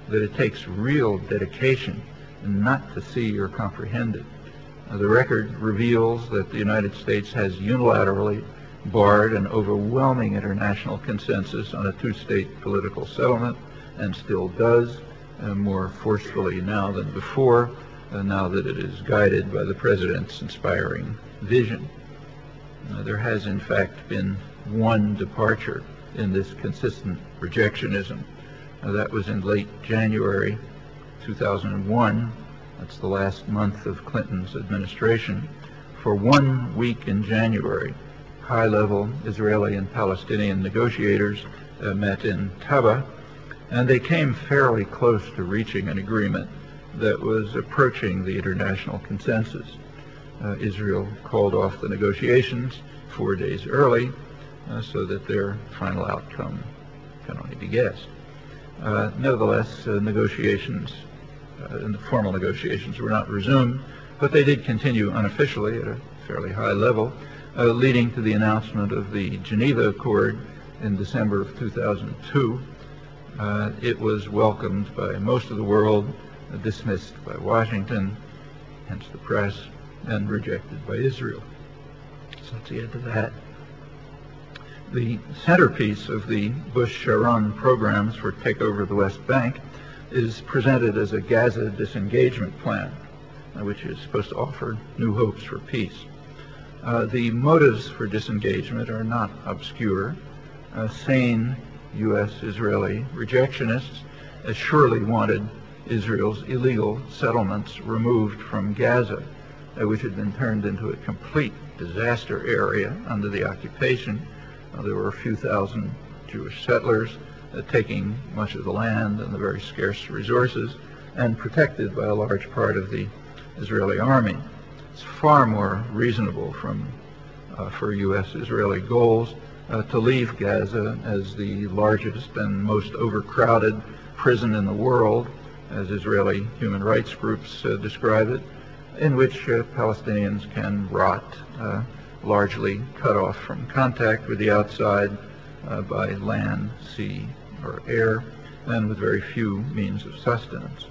that it takes real dedication not to see or comprehend it. The record reveals that the United States has unilaterally barred an overwhelming international consensus on a two-state political settlement, and still does, more forcefully now than before, now that it is guided by the President's inspiring vision. There has in fact been one departure in this consistent rejectionism. That was in late January 2001. That's the last month of Clinton's administration. For 1 week in January, high-level Israeli and Palestinian negotiators met in Taba, and they came fairly close to reaching an agreement that was approaching the international consensus. Israel called off the negotiations 4 days early, so that their final outcome can only be guessed. Nevertheless, negotiations, and the formal negotiations were not resumed, but they did continue unofficially at a fairly high level, leading to the announcement of the Geneva Accord in December of 2002. It was welcomed by most of the world, dismissed by Washington, hence the press, and rejected by Israel. So that's the end of that. The centerpiece of the Bush-Sharon programs for takeover of the West Bank is presented as a Gaza disengagement plan, which is supposed to offer new hopes for peace. The motives for disengagement are not obscure. Sane U.S.-Israeli rejectionists surely wanted Israel's illegal settlements removed from Gaza, which had been turned into a complete disaster area under the occupation. There were a few thousand Jewish settlers taking much of the land and the very scarce resources, and protected by a large part of the Israeli army. It's far more reasonable for U.S.-Israeli goals to leave Gaza as the largest and most overcrowded prison in the world, as Israeli human rights groups describe it, in which Palestinians can rot, largely cut off from contact with the outside by land, sea, or air, and with very few means of sustenance.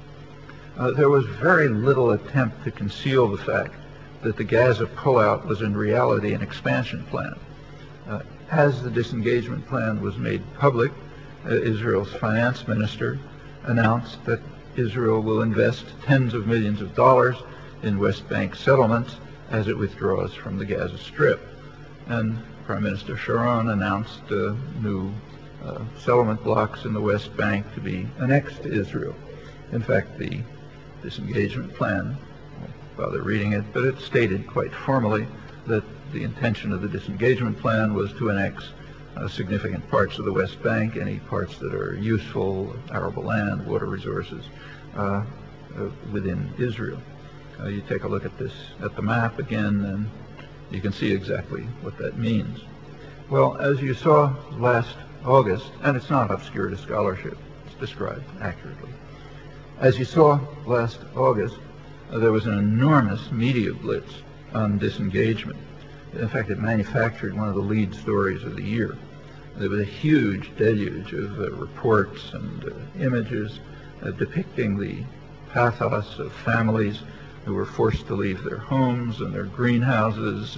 There was very little attempt to conceal the fact that the Gaza pullout was in reality an expansion plan. As the disengagement plan was made public, Israel's finance minister announced that Israel will invest tens of millions of dollars in West Bank settlements as it withdraws from the Gaza Strip. And Prime Minister Sharon announced new settlement blocks in the West Bank to be annexed to Israel. In fact, the disengagement plan, I won't bother reading it, but it stated quite formally that the intention of the disengagement plan was to annex significant parts of the West Bank, any parts that are useful, arable land, water resources within Israel. You take a look at the map again, and you can see exactly what that means. Well, as you saw last August, and it's not obscure to scholarship, it's described accurately. As you saw last August, there was an enormous media blitz on disengagement. In fact, it manufactured one of the lead stories of the year. There was a huge deluge of reports and images depicting the pathos of families who were forced to leave their homes and their greenhouses,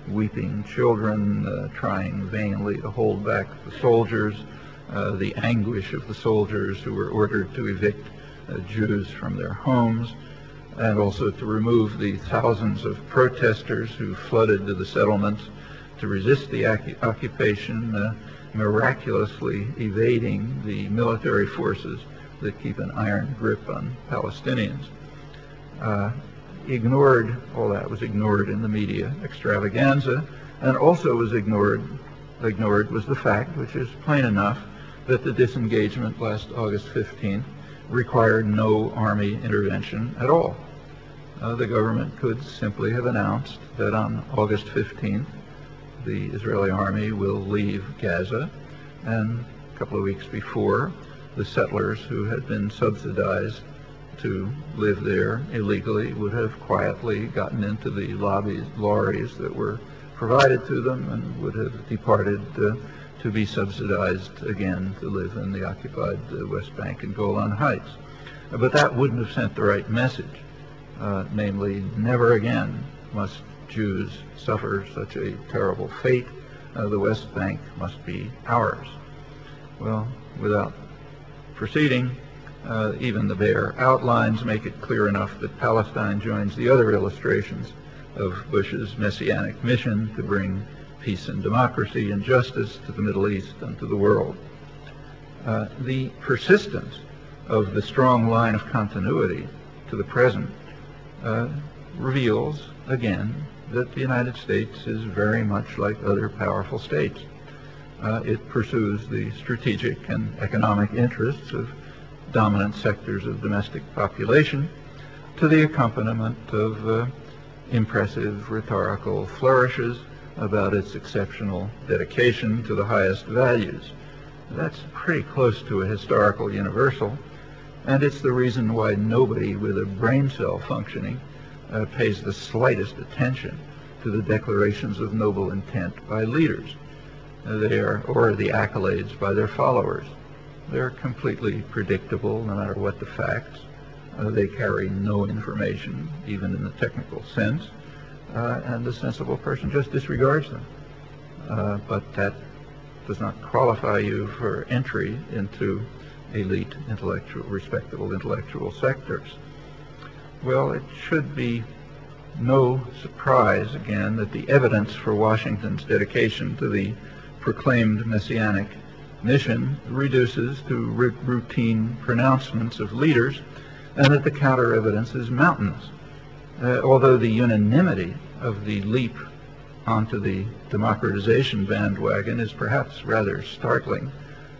weeping children trying vainly to hold back the soldiers, the anguish of the soldiers who were ordered to evict Jews from their homes, and also to remove the thousands of protesters who flooded to the settlements to resist the occupation, miraculously evading the military forces that keep an iron grip on Palestinians. All that was ignored in the media extravaganza, and also was ignored was the fact, which is plain enough, that the disengagement last August 15th required no army intervention at all. The government could simply have announced that on August 15th, the Israeli army will leave Gaza, and a couple of weeks before, the settlers who had been subsidized to live there illegally would have quietly gotten into the lorries that were provided to them and would have departed to be subsidized again to live in the occupied West Bank and Golan Heights. But that wouldn't have sent the right message, namely, never again must Jews suffer such a terrible fate. The West Bank must be ours. Well, without proceeding, even the bare outlines make it clear enough that Palestine joins the other illustrations of Bush's messianic mission to bring peace and democracy and justice to the Middle East and to the world. The persistence of the strong line of continuity to the present reveals, again, that the United States is very much like other powerful states. It pursues the strategic and economic interests of dominant sectors of domestic population to the accompaniment of impressive rhetorical flourishes about its exceptional dedication to the highest values. That's pretty close to a historical universal, and it's the reason why nobody with a brain cell functioning pays the slightest attention to the declarations of noble intent by leaders, or the accolades by their followers. They're completely predictable no matter what the facts. They carry no information, even in the technical sense, and the sensible person just disregards them. But that does not qualify you for entry into elite respectable intellectual sectors. Well, it should be no surprise, again, that the evidence for Washington's dedication to the proclaimed messianic mission reduces to routine pronouncements of leaders, and that the counter evidence is mountainous. Although the unanimity of the leap onto the democratization bandwagon is perhaps rather startling,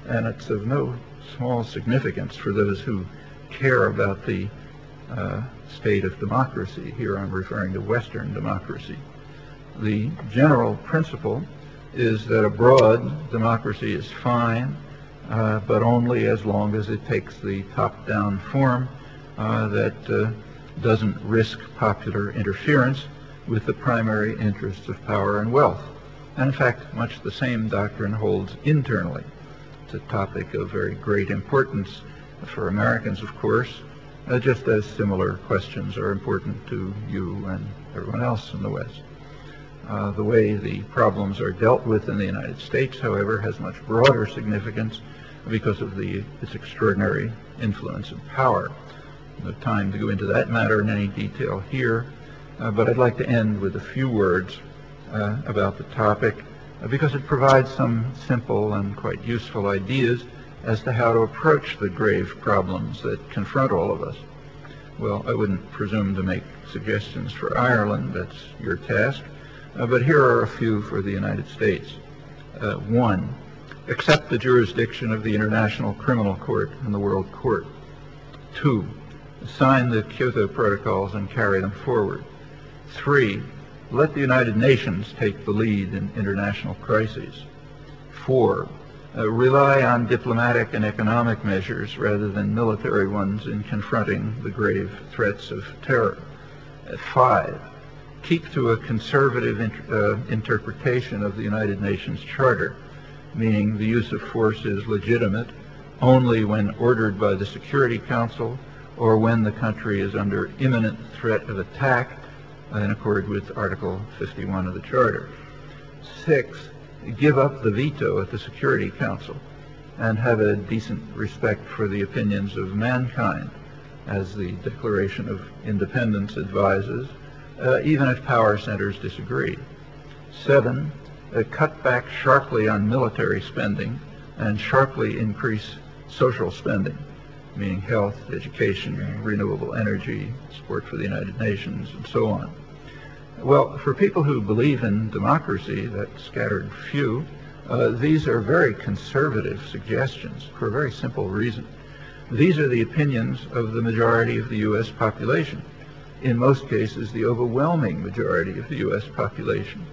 and it's of no small significance for those who care about the state of democracy. Here I'm referring to Western democracy. The general principle is that abroad democracy is fine, but only as long as it takes the top-down form that doesn't risk popular interference with the primary interests of power and wealth. And in fact, much the same doctrine holds internally. It's a topic of very great importance for Americans, of course, just as similar questions are important to you and everyone else in the West. The way the problems are dealt with in the United States, however, has much broader significance because of its extraordinary influence and power. No time to go into that matter in any detail here, but I'd like to end with a few words about the topic because it provides some simple and quite useful ideas as to how to approach the grave problems that confront all of us. Well, I wouldn't presume to make suggestions for Ireland, that's your task, but here are a few for the United States. 1. Accept the jurisdiction of the International Criminal Court and the World Court. 2. Sign the Kyoto Protocols and carry them forward. 3. Let the United Nations take the lead in international crises. 4. Rely on diplomatic and economic measures rather than military ones in confronting the grave threats of terror. 5. Keep to a conservative interpretation of the United Nations Charter, meaning the use of force is legitimate only when ordered by the Security Council or when the country is under imminent threat of attack in accord with Article 51 of the Charter. 6. Give up the veto at the Security Council and have a decent respect for the opinions of mankind, as the Declaration of Independence advises, even if power centers disagree. 7. Cut back sharply on military spending and sharply increase social spending, meaning health, education, renewable energy, support for the United Nations, and so on. Well, for people who believe in democracy, that scattered few, these are very conservative suggestions for a very simple reason. These are the opinions of the majority of the U.S. population. In most cases, the overwhelming majority of the U.S. population.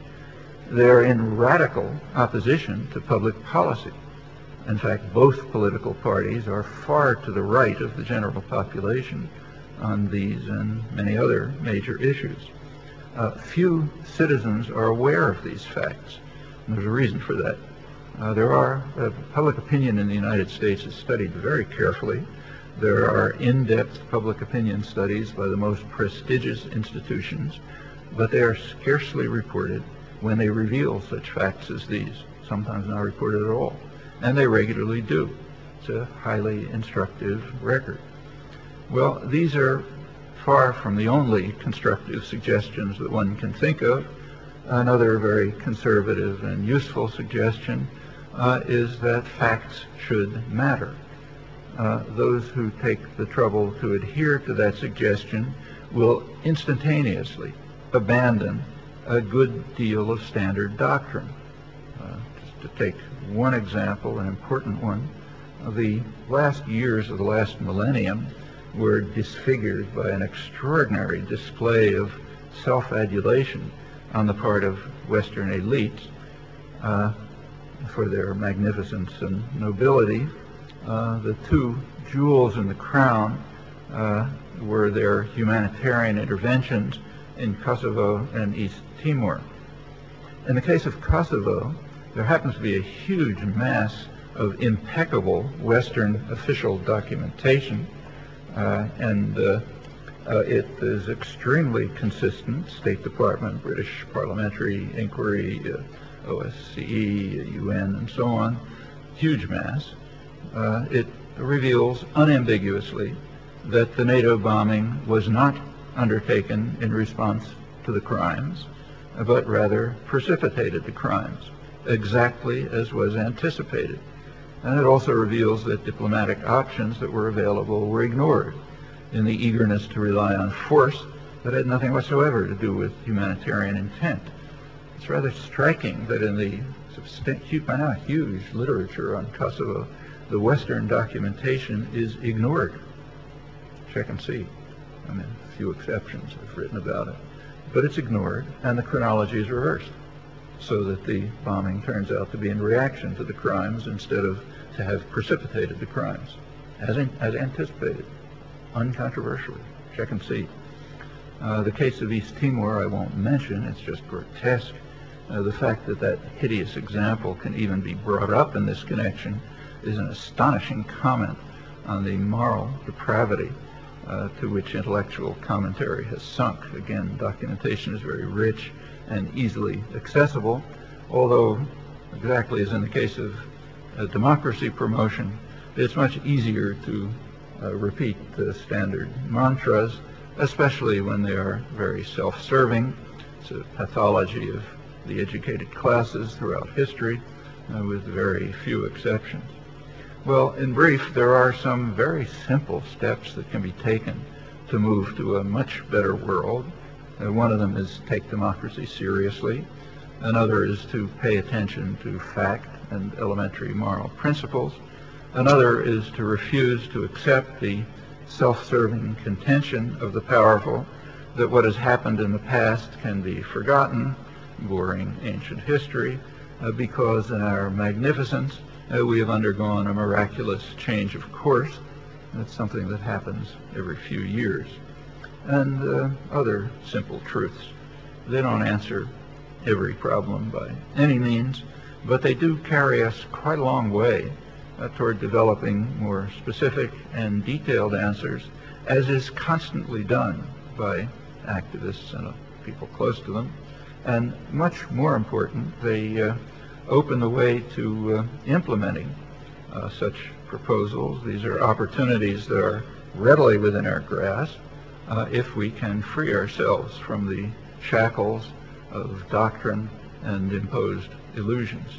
They're in radical opposition to public policy. In fact, both political parties are far to the right of the general population on these and many other major issues. Few citizens are aware of these facts, and there's a reason for that. Public opinion in the United States is studied very carefully. There are in-depth public opinion studies by the most prestigious institutions, but they are scarcely reported when they reveal such facts as these, sometimes not reported at all, and they regularly do. It's a highly instructive record. Well, these are far from the only constructive suggestions that one can think of. Another very conservative and useful suggestion is that facts should matter. Those who take the trouble to adhere to that suggestion will instantaneously abandon a good deal of standard doctrine. Just to take one example, an important one, the last years of the last millennium were disfigured by an extraordinary display of self-adulation on the part of Western elites for their magnificence and nobility. The two jewels in the crown were their humanitarian interventions in Kosovo and East Timor. In the case of Kosovo, there happens to be a huge mass of impeccable Western official documentation, and it is extremely consistent. State Department, British Parliamentary Inquiry, OSCE, UN, and so on, huge mass. It reveals unambiguously that the NATO bombing was not undertaken in response to the crimes, but rather precipitated the crimes, exactly as was anticipated. And it also reveals that diplomatic options that were available were ignored in the eagerness to rely on force that had nothing whatsoever to do with humanitarian intent. It's rather striking that in the huge literature on Kosovo, the Western documentation is ignored. Check and see. I mean, a few exceptions I've written about it. But it's ignored, and the chronology is reversed, so that the bombing turns out to be in reaction to the crimes instead of to have precipitated the crimes, as anticipated, uncontroversially. Check and see. The case of East Timor I won't mention. It's just grotesque. The fact that that hideous example can even be brought up in this connection is an astonishing comment on the moral depravity to which intellectual commentary has sunk. Again, documentation is very rich and easily accessible, although exactly as in the case of democracy promotion, it's much easier to repeat the standard mantras, especially when they are very self-serving. It's a pathology of the educated classes throughout history, with very few exceptions. Well, in brief, there are some very simple steps that can be taken to move to a much better world. One of them is take democracy seriously. Another is to pay attention to fact and elementary moral principles. Another is to refuse to accept the self-serving contention of the powerful that what has happened in the past can be forgotten, boring ancient history, because in our magnificence we have undergone a miraculous change of course. That's something that happens every few years. And other simple truths. They don't answer every problem by any means, but they do carry us quite a long way toward developing more specific and detailed answers, as is constantly done by activists and people close to them. And much more important, they open the way to implementing such proposals. These are opportunities that are readily within our grasp if we can free ourselves from the shackles of doctrine and imposed illusions.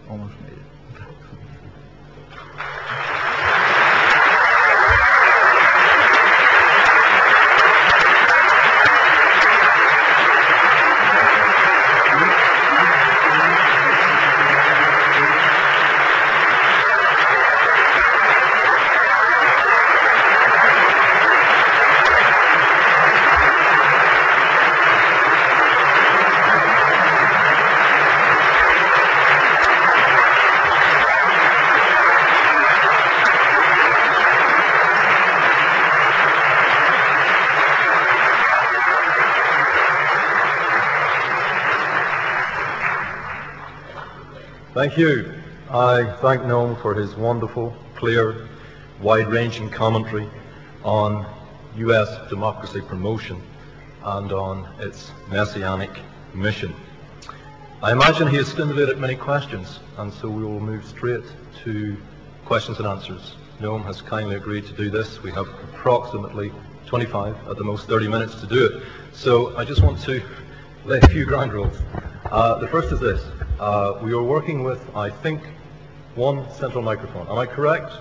Almost made it. Thank you. I thank Noam for his wonderful, clear, wide-ranging commentary on U.S. democracy promotion and on its messianic mission. I imagine he has stimulated many questions, and so we will move straight to questions and answers. Noam has kindly agreed to do this. We have approximately 25, at the most 30 minutes to do it. So I just want to lay a few ground rules. The first is this. We are working with, I think, one central microphone. Am I correct?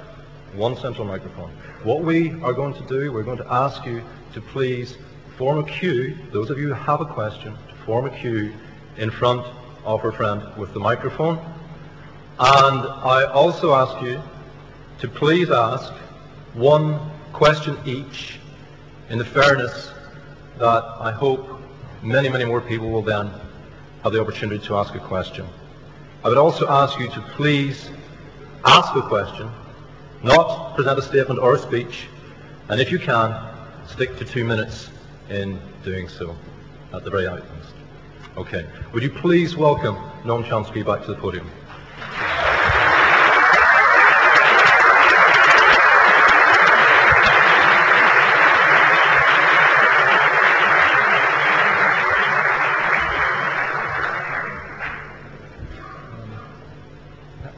One central microphone. What we are going to do, we're going to ask you to please form a queue, those of you who have a question, to form a queue in front of our friend with the microphone. And I also ask you to please ask one question each, in the fairness that I hope many, many more people will then have the opportunity to ask a question. I would also ask you to please ask a question, not present a statement or a speech, and if you can, stick to 2 minutes in doing so, at the very utmost. Okay. Would you please welcome Noam Chomsky back to the podium?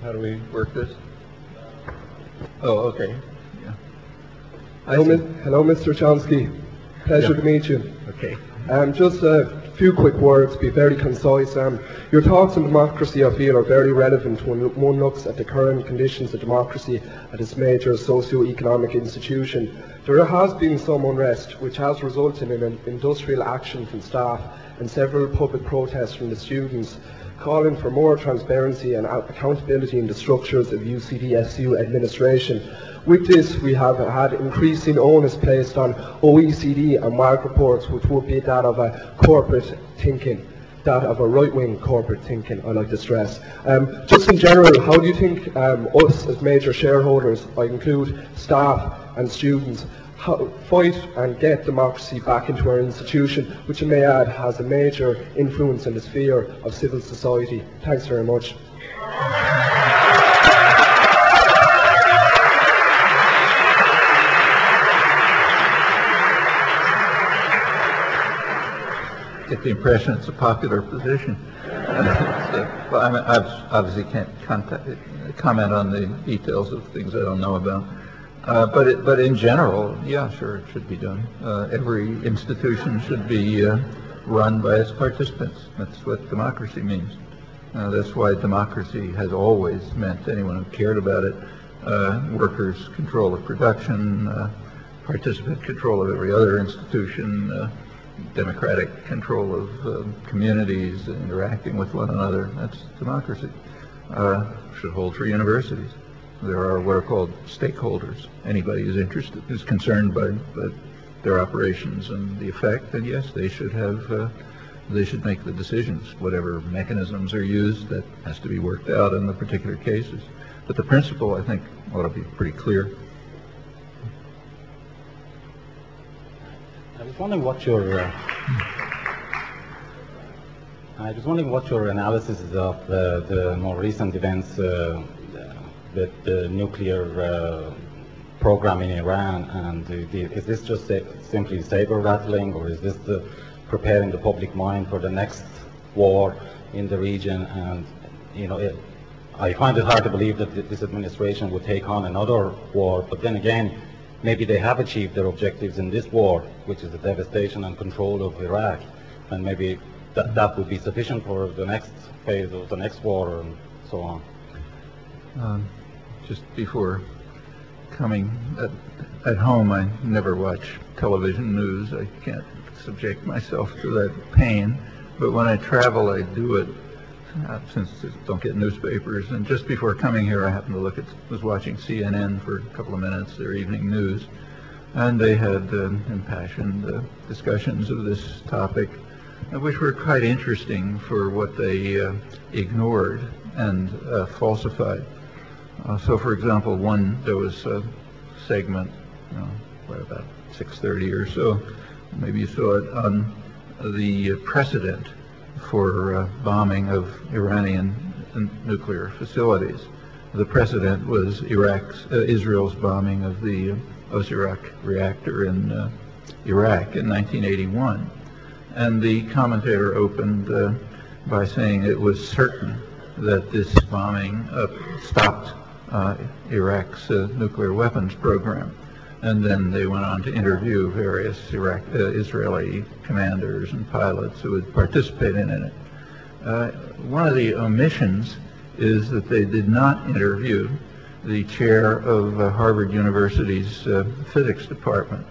How do we work this? Oh, okay. Yeah. Hello, Mr. Chomsky. Pleasure to meet you. Okay. Just a few quick words, be very concise. Your thoughts on democracy, I feel, are very relevant when one looks at the current conditions of democracy at its major socio-economic institution. There has been some unrest, which has resulted in an industrial action from staff and several public protests from the students, calling for more transparency and accountability in the structures of UCD-SU administration. With this, we have had increasing onus placed on OECD and MAG reports, which would be that of a corporate thinking, that of a right-wing corporate thinking, I like to stress. Just in general, how do you think us as major shareholders, I include staff and students, fight and get democracy back into our institution, which I may add has a major influence in the sphere of civil society? Thanks very much. Get the impression it's a popular position. Well, I mean, I obviously can't comment on the details of things I don't know about. But in general, yeah, sure, it should be done. Every institution should be run by its participants. That's what democracy means. That's why democracy has always meant, anyone who cared about it, workers' control of production, participant control of every other institution, democratic control of communities, interacting with one another. That's democracy. Should hold for universities. There are what are called stakeholders. Anybody who's interested, who's concerned by their operations and the effect, and yes, they should have. They should make the decisions. Whatever mechanisms are used, that has to be worked out in the particular cases. But the principle, I think, ought to be pretty clear. I was wondering what your analysis is of the more recent events with the nuclear program in Iran, and is this just simply saber rattling, or is this preparing the public mind for the next war in the region? And I find it hard to believe that this administration would take on another war, but then again, maybe they have achieved their objectives in this war, which is the devastation and control of Iraq, and maybe that would be sufficient for the next phase of the next war and so on. Just before coming at home, I never watch television news. I can't subject myself to that pain, but when I travel, I do it since I don't get newspapers. And just before coming here, I happened to was watching CNN for a couple of minutes, their evening news, and they had impassioned discussions of this topic, which were quite interesting for what they ignored and falsified. So, for example, there was a segment, about 6:30 or so, maybe you saw it, on the precedent for bombing of Iranian nuclear facilities. The precedent was Israel's bombing of the Osirak reactor in Iraq in 1981. And the commentator opened by saying it was certain that this bombing stopped Iraq's nuclear weapons program. And then they went on to interview various Israeli commanders and pilots who had participated in it. One of the omissions is that they did not interview the chair of Harvard University's physics department,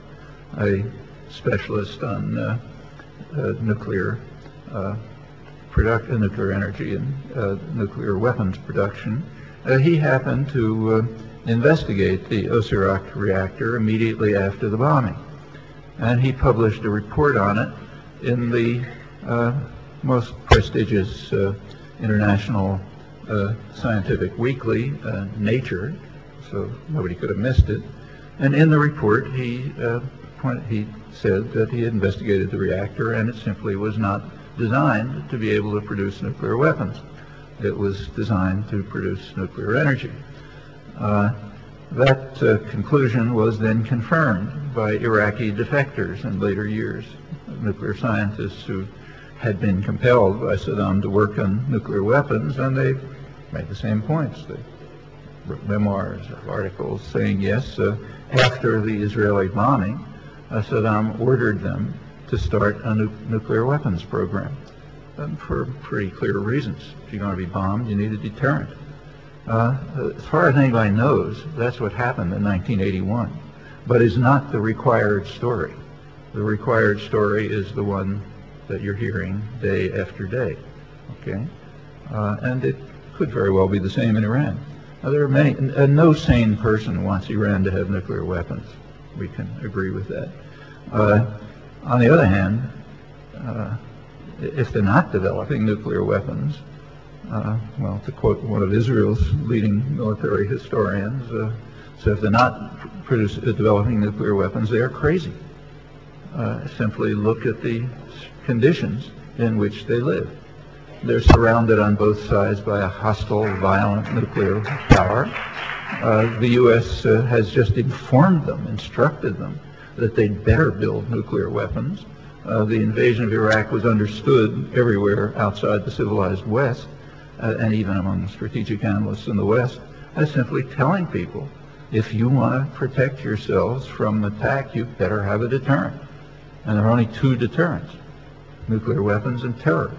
a specialist on nuclear energy and nuclear weapons production. He happened to investigate the Osirak reactor immediately after the bombing, and he published a report on it in the most prestigious international scientific weekly, Nature, so nobody could have missed it. And in the report, he said that he had investigated the reactor, and it simply was not designed to be able to produce nuclear weapons. It was designed to produce nuclear energy. That conclusion was then confirmed by Iraqi defectors in later years, nuclear scientists who had been compelled by Saddam to work on nuclear weapons, and they made the same points. They wrote memoirs, articles saying, yes, after the Israeli bombing, Saddam ordered them to start a nuclear weapons program, and for pretty clear reasons. If you're going to be bombed, you need a deterrent. As far as anybody knows, that's what happened in 1981, but is not the required story. The required story is the one that you're hearing day after day, okay? And it could very well be the same in Iran. Now, there are many, no sane person wants Iran to have nuclear weapons. We can agree with that. On the other hand, if they're not developing nuclear weapons, well, to quote one of Israel's leading military historians, so if they're not developing nuclear weapons, they are crazy. Simply look at the conditions in which they live. They're surrounded on both sides by a hostile, violent nuclear power. The U.S. has just informed them, instructed them, that they'd better build nuclear weapons. The invasion of Iraq was understood everywhere outside the civilized West, and even among strategic analysts in the West, as simply telling people, if you want to protect yourselves from attack, you better have a deterrent. And there are only two deterrents, nuclear weapons and terror.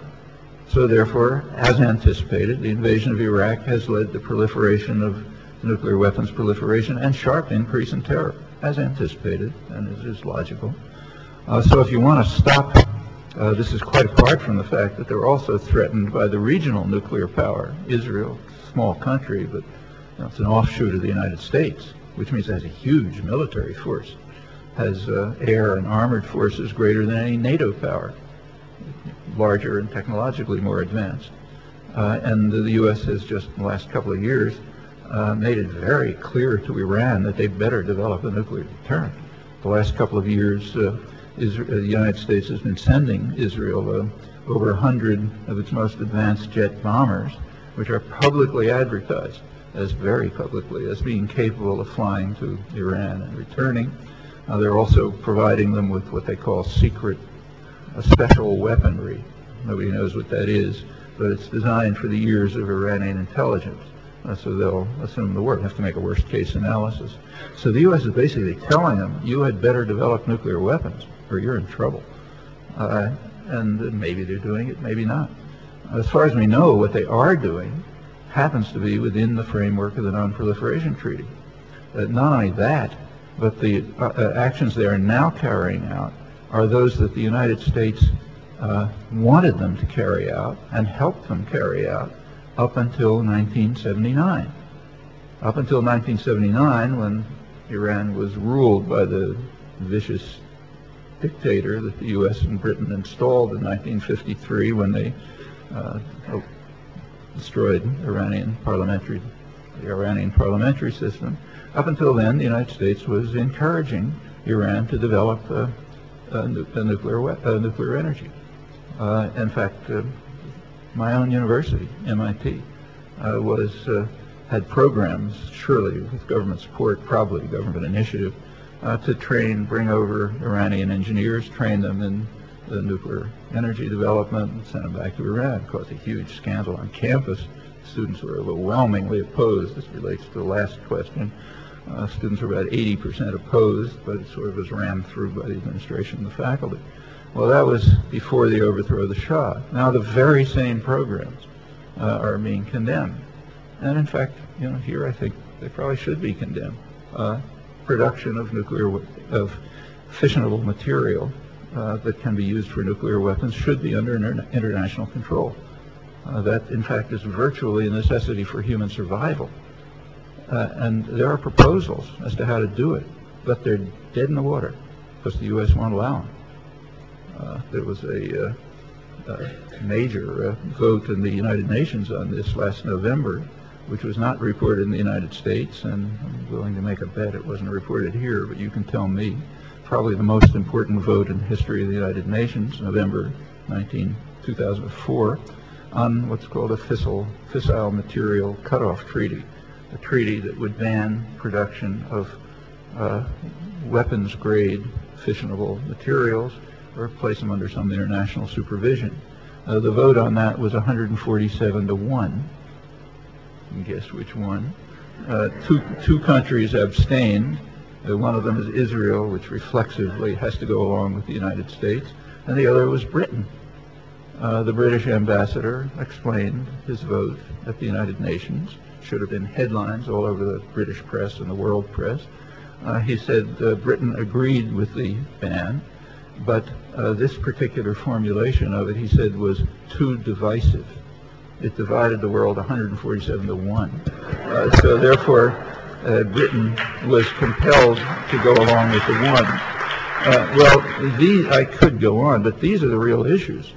So therefore, as anticipated, the invasion of Iraq has led to proliferation of nuclear weapons proliferation and sharp increase in terror, as anticipated, and is logical. So if you want to stop, this is quite apart from the fact that they're also threatened by the regional nuclear power. Israel, a small country, but it's an offshoot of the United States, which means it has a huge military force, has air and armored forces greater than any NATO power, larger and technologically more advanced. And the U.S. has just in the last couple of years made it very clear to Iran that they better develop a nuclear deterrent. The last couple of years, the United States has been sending Israel over 100 of its most advanced jet bombers, which are publicly advertised as very publicly as being capable of flying to Iran and returning. They're also providing them with what they call secret special weaponry. Nobody knows what that is, but it's designed for the ears of Iranian intelligence. So they'll assume the worst, have to make a worst case analysis. So the U.S. is basically telling them, you had better develop nuclear weapons or you're in trouble. And maybe they're doing it, maybe not. As far as we know, what they are doing happens to be within the framework of the Non-Proliferation Treaty. Not only that, but the actions they are now carrying out are those that the United States wanted them to carry out and helped them carry out up until 1979. Up until 1979, when Iran was ruled by the vicious dictator that the U.S. and Britain installed in 1953 when they destroyed the Iranian parliamentary system. Up until then, the United States was encouraging Iran to develop nuclear energy. In fact, my own university, MIT, had programs, surely with government support, probably government initiative, to bring over Iranian engineers, train them in the nuclear energy development, and send them back to Iran. It caused a huge scandal on campus. Students were overwhelmingly opposed. This relates to the last question. Students were about 80% opposed, but it sort of was rammed through by the administration and the faculty. Well, that was before the overthrow of the Shah. Now the very same programs are being condemned. And in fact, here I think they probably should be condemned. Production of fissionable material that can be used for nuclear weapons should be under international control. That, in fact, is virtually a necessity for human survival. And there are proposals as to how to do it, but they're dead in the water because the U.S. won't allow them. There was a major vote in the United Nations on this last November, which was not reported in the United States, and I'm willing to make a bet it wasn't reported here, but you can tell me. Probably the most important vote in the history of the United Nations, November 2004, on what's called a fissile material cutoff treaty, a treaty that would ban production of weapons-grade fissionable materials or place them under some international supervision. The vote on that was 147 to 1. You can guess which one. Two countries abstained. One of them is Israel, which reflexively has to go along with the United States, and the other was Britain. The British ambassador explained his vote at the United Nations. Should have been headlines all over the British press and the world press. He said Britain agreed with the ban, but this particular formulation of it, he said, was too divisive. It divided the world 147 to 1. So therefore, Britain was compelled to go along with the one. I could go on, but these are the real issues.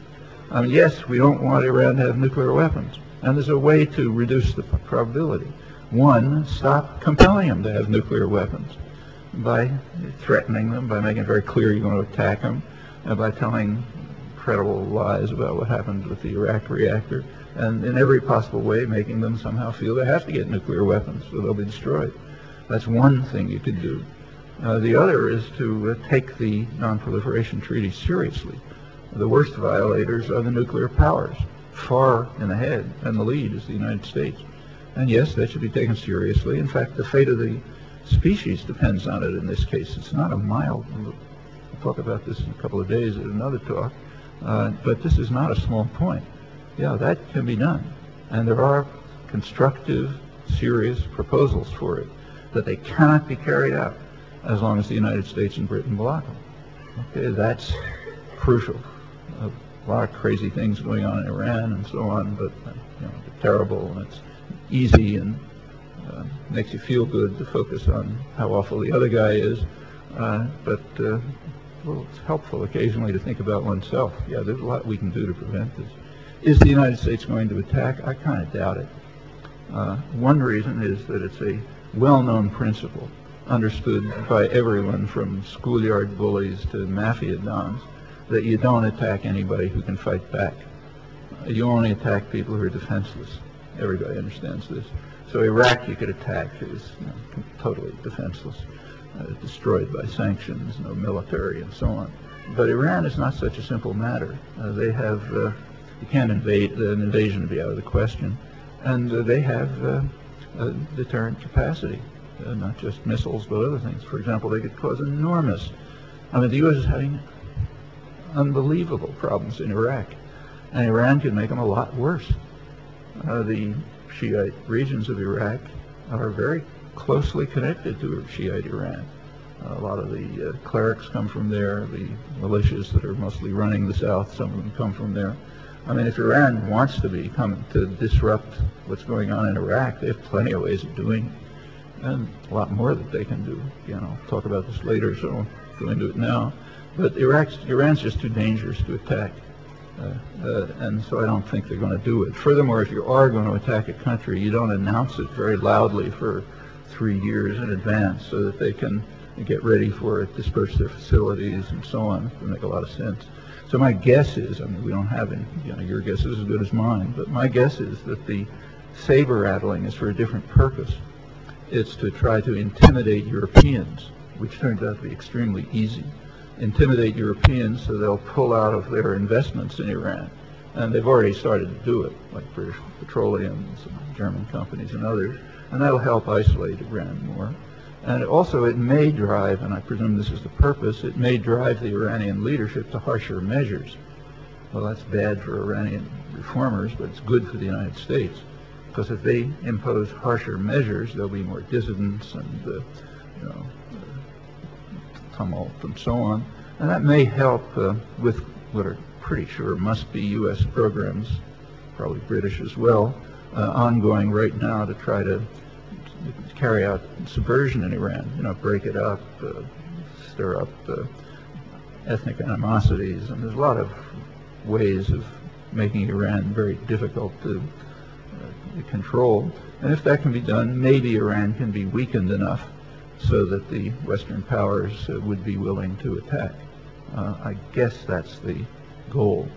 Yes, we don't want Iran to have nuclear weapons, and there's a way to reduce the probability. One, stop compelling them to have nuclear weapons by threatening them, by making it very clear you're going to attack them, and by telling credible lies about what happened with the Iraq reactor, and in every possible way making them somehow feel they have to get nuclear weapons or they'll be destroyed. That's one thing you could do. The other is to take the Non-Proliferation Treaty seriously. The worst violators are the nuclear powers. Far in the head and the lead is the United States. And yes, that should be taken seriously. In fact, the fate of the species depends on it in this case. It's not a mild, we'll talk about this in a couple of days at another talk, but this is not a small point. Yeah, that can be done. And there are constructive, serious proposals for it, but they cannot be carried out as long as the United States and Britain block them. Okay, that's crucial. A lot of crazy things going on in Iran and so on, but they're terrible, and it's easy and makes you feel good to focus on how awful the other guy is. Well, it's helpful occasionally to think about oneself. Yeah, there's a lot we can do to prevent this. Is the United States going to attack? I kind of doubt it. One reason is that it's a well-known principle, understood by everyone from schoolyard bullies to mafia dons, that you don't attack anybody who can fight back. You only attack people who are defenseless. Everybody understands this. So Iraq you could attack. It was totally defenseless, destroyed by sanctions, no military and so on. But Iran is not such a simple matter. They have, you can't invade, an invasion would be out of the question. And they have deterrent capacity, not just missiles, but other things. For example, they could cause enormous, the U.S. is having unbelievable problems in Iraq, and Iran could make them a lot worse. The Shiite regions of Iraq are very closely connected to Shiite Iran. A lot of the clerics come from there, the militias that are mostly running the south, some of them come from there. If Iran wants to disrupt what's going on in Iraq, they have plenty of ways of doing it, and a lot more that they can do. I'll talk about this later, so I won't go into it now. But Iran's just too dangerous to attack, and so I don't think they're going to do it. Furthermore, if you are going to attack a country, you don't announce it very loudly for 3 years in advance so that they can get ready for it, disperse their facilities, and so on. It would make a lot of sense. So my guess is, we don't have any, your guess is as good as mine, but my guess is that the saber rattling is for a different purpose. It's to try to intimidate Europeans, which turns out to be extremely easy. Intimidate Europeans so they'll pull out of their investments in Iran. And they've already started to do it, like British Petroleum and some German companies and others. And that'll help isolate Iran more. And also it may drive, and I presume this is the purpose, it may drive the Iranian leadership to harsher measures. Well, that's bad for Iranian reformers, but it's good for the United States. Because if they impose harsher measures, there'll be more dissidents and tumult and so on. And that may help with what are pretty sure must be U.S. programs, probably British as well, ongoing right now to try to carry out subversion in Iran, break it up, stir up ethnic animosities, and there's a lot of ways of making Iran very difficult to control. And if that can be done, maybe Iran can be weakened enough so that the Western powers would be willing to attack. I guess that's the goal,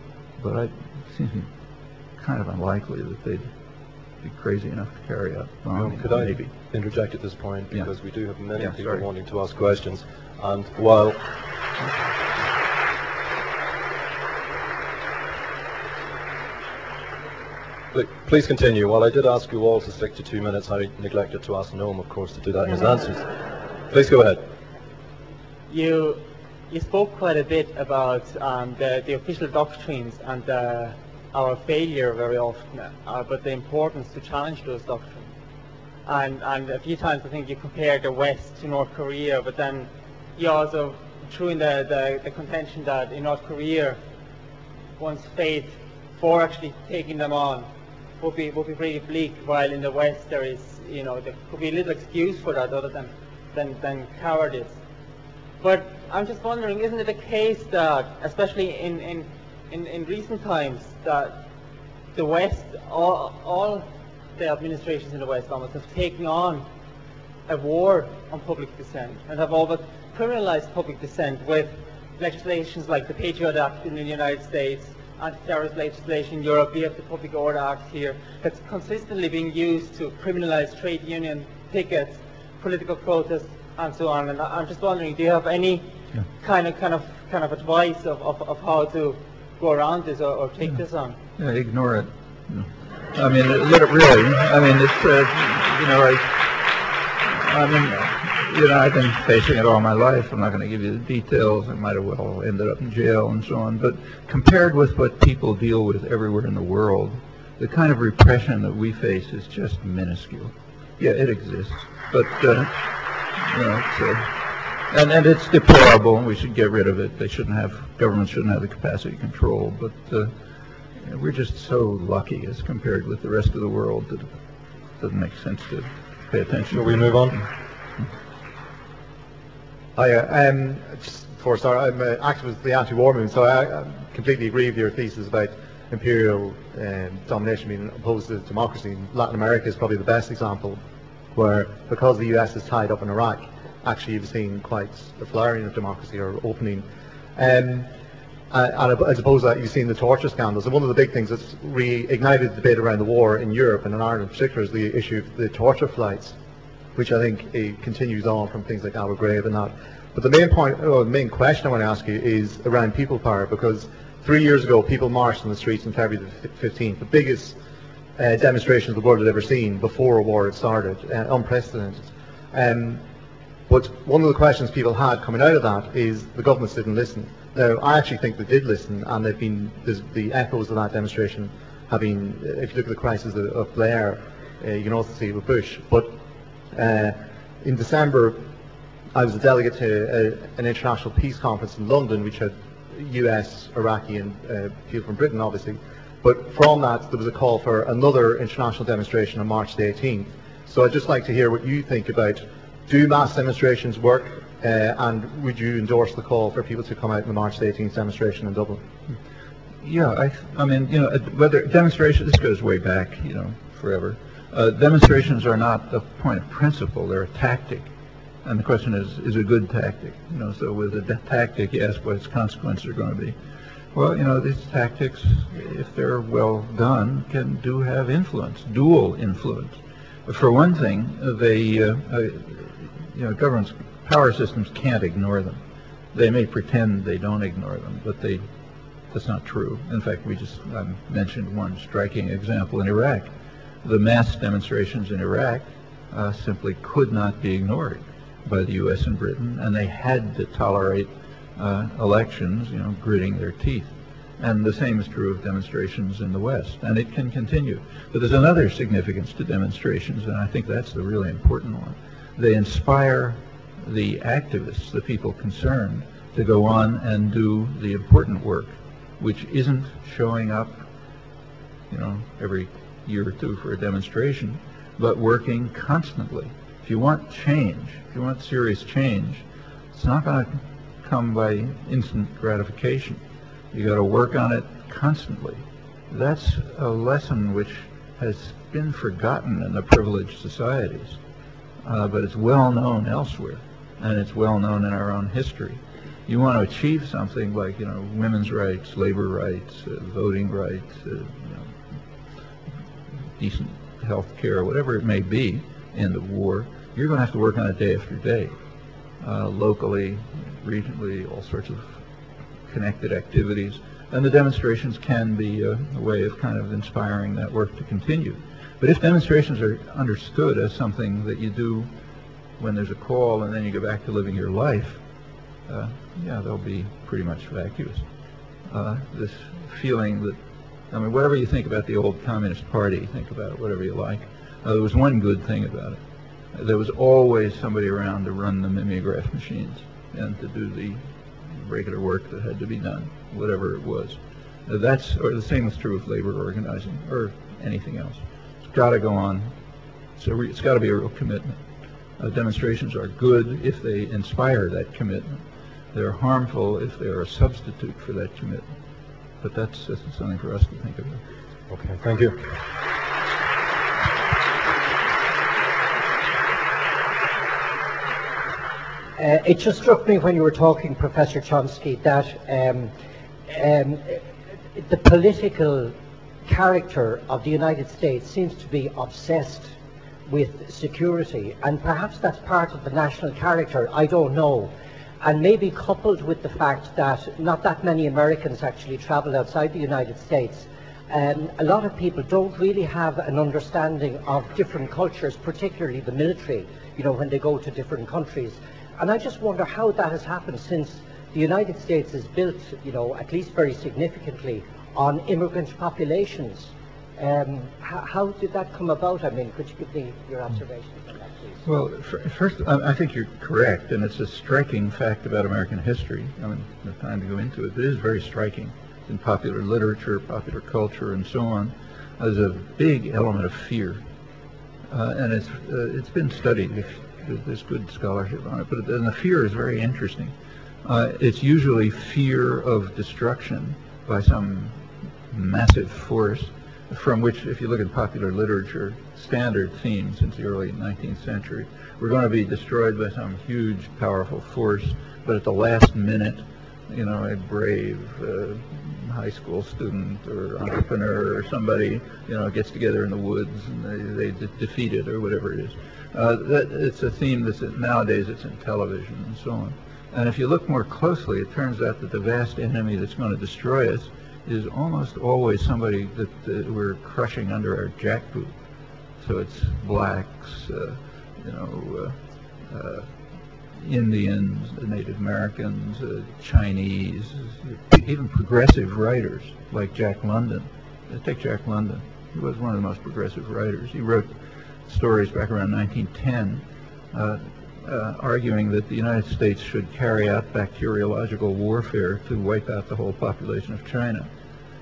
but it seems kind of unlikely that they'd be crazy enough to carry out bombing. Could I maybe interject at this point, because we do have many people sorry. wanting to ask questions, and while look, please continue. While I did ask you all to stick to 2 minutes, I neglected to ask Noam, of course, to do that in his answers. Please go ahead. You spoke quite a bit about the official doctrines and our failure very often, but the importance to challenge those doctrines. And a few times I think you compared the West to North Korea, but then you also threw in the contention that in North Korea, one's faith for actually taking them on would be pretty bleak, while in the West there is, there could be a little excuse for that other than cowardice. But I'm just wondering, isn't it a case that, especially in recent times, that the West, all the administrations in the West almost have taken on a war on public dissent and have all but criminalized public dissent with legislations like the Patriot Act in the United States, anti-terrorist legislation in Europe, we have the Public Order Act here, that's consistently being used to criminalize trade union pickets, political protests, and so on. And I'm just wondering, do you have any kind of advice of how to go around this or take this on? Ignore it. Let it really. I've been facing it all my life. I'm not going to give you the details. I might have well ended up in jail and so on. But compared with what people deal with everywhere in the world, the kind of repression that we face is just minuscule. Yeah, it exists, but And it's deplorable, and we should get rid of it. Governments shouldn't have the capacity to control, but we're just so lucky as compared with the rest of the world that it doesn't make sense to pay attention. Shall we move on? Hi, just before I start, I'm an activist with the anti-war movement, so I completely agree with your thesis about imperial domination being opposed to democracy. Latin America is probably the best example, where because the US is tied up in Iraq, actually you've seen quite a flowering of democracy or opening. And I suppose that you've seen the torture scandals. And one of the big things that's reignited the debate around the war in Europe and in Ireland in particular is the issue of the torture flights, which I think continues on from things like Abu Ghraib and that. But the main point, or the main question I want to ask you is around people power, because 3 years ago people marched on the streets on February the 15th, the biggest demonstration the world had ever seen before a war had started, unprecedented. But one of the questions people had coming out of that is the governments didn't listen. Now, I actually think they did listen, and they've been, the echoes of that demonstration have been, if you look at the crisis of Blair, you can also see it with Bush. But in December, I was a delegate to an international peace conference in London, which had US, Iraqi, and people from Britain, obviously. But from that, there was a call for another international demonstration on March the 18th. So I'd just like to hear what you think about, do mass demonstrations work, and would you endorse the call for people to come out in the March the 18th demonstration in Dublin? Yeah, I mean, you know, whether demonstrations, this goes way back, you know, forever. Demonstrations are not a point of principle, they're a tactic. And the question is it a good tactic? You know, so with a tactic, you ask what its consequences are going to be. Well, you know, these tactics, if they're well done, do have influence, dual influence. For one thing, you know, governments, power systems can't ignore them. They may pretend they don't ignore them, but that's not true. In fact, I mentioned one striking example in Iraq. The mass demonstrations in Iraq simply could not be ignored by the U.S. and Britain, and they had to tolerate elections, you know, gritting their teeth. And the same is true of demonstrations in the West, and it can continue. But there's another significance to demonstrations, and I think that's the really important one. They inspire the activists, the people concerned, to go on and do the important work, which isn't showing up, you know, every year or two for a demonstration, but working constantly. If you want change, if you want serious change, it's not going to come by instant gratification. You got to work on it constantly. That's a lesson which has been forgotten in the privileged societies, but it's well known elsewhere, and it's well known in our own history. You want to achieve something like, you know, women's rights, labor rights, voting rights, you know, decent health care, whatever it may be, end of war, you're going to have to work on it day after day, locally, regionally, all sorts of connected activities. And the demonstrations can be a way of kind of inspiring that work to continue. But if demonstrations are understood as something that you do when there's a call and then you go back to living your life, yeah, they'll be pretty much vacuous. This feeling that, I mean, whatever you think about the old Communist Party, think about it, whatever you like. There was one good thing about it. There was always somebody around to run the mimeograph machines and to do the regular work that had to be done, whatever it was. Or the same is true of labor organizing or anything else. It's got to go on. So it's got to be a real commitment. Demonstrations are good if they inspire that commitment. They're harmful if they're a substitute for that commitment. But that's something for us to think about. Okay, thank you. It just struck me when you were talking, Professor Chomsky, that the political character of the United States seems to be obsessed with security, and perhaps that's part of the national character, I don't know. And maybe coupled with the fact that not that many Americans actually travel outside the United States, a lot of people don't really have an understanding of different cultures, particularly the military, you know, when they go to different countries. And I just wonder how that has happened, since the United States is built, you know, at least very significantly on immigrant populations. How did that come about? I mean, could you give me your observations on that, please? Well, first, I think you're correct, and it's a striking fact about American history. I mean, no time to go into it, but it is very striking in popular literature, popular culture, and so on. There's a big element of fear, and it's been studied. There's good scholarship on it, but the fear is very interesting. It's usually fear of destruction by some massive force, from which, if you look at popular literature, standard theme since the early 19th century, we're going to be destroyed by some huge, powerful force, but at the last minute, you know, a brave high school student or entrepreneur or somebody, you know, gets together in the woods and they defeat it or whatever it is. It's a theme that's nowadays it's in television and so on. And if you look more closely, it turns out that the vast enemy that's going to destroy us is almost always somebody that we're crushing under our jackboot. So it's blacks, Indians, Native Americans, Chinese, even progressive writers like Jack London. Take Jack London. He was one of the most progressive writers. He wrote stories back around 1910 arguing that the United States should carry out bacteriological warfare to wipe out the whole population of China,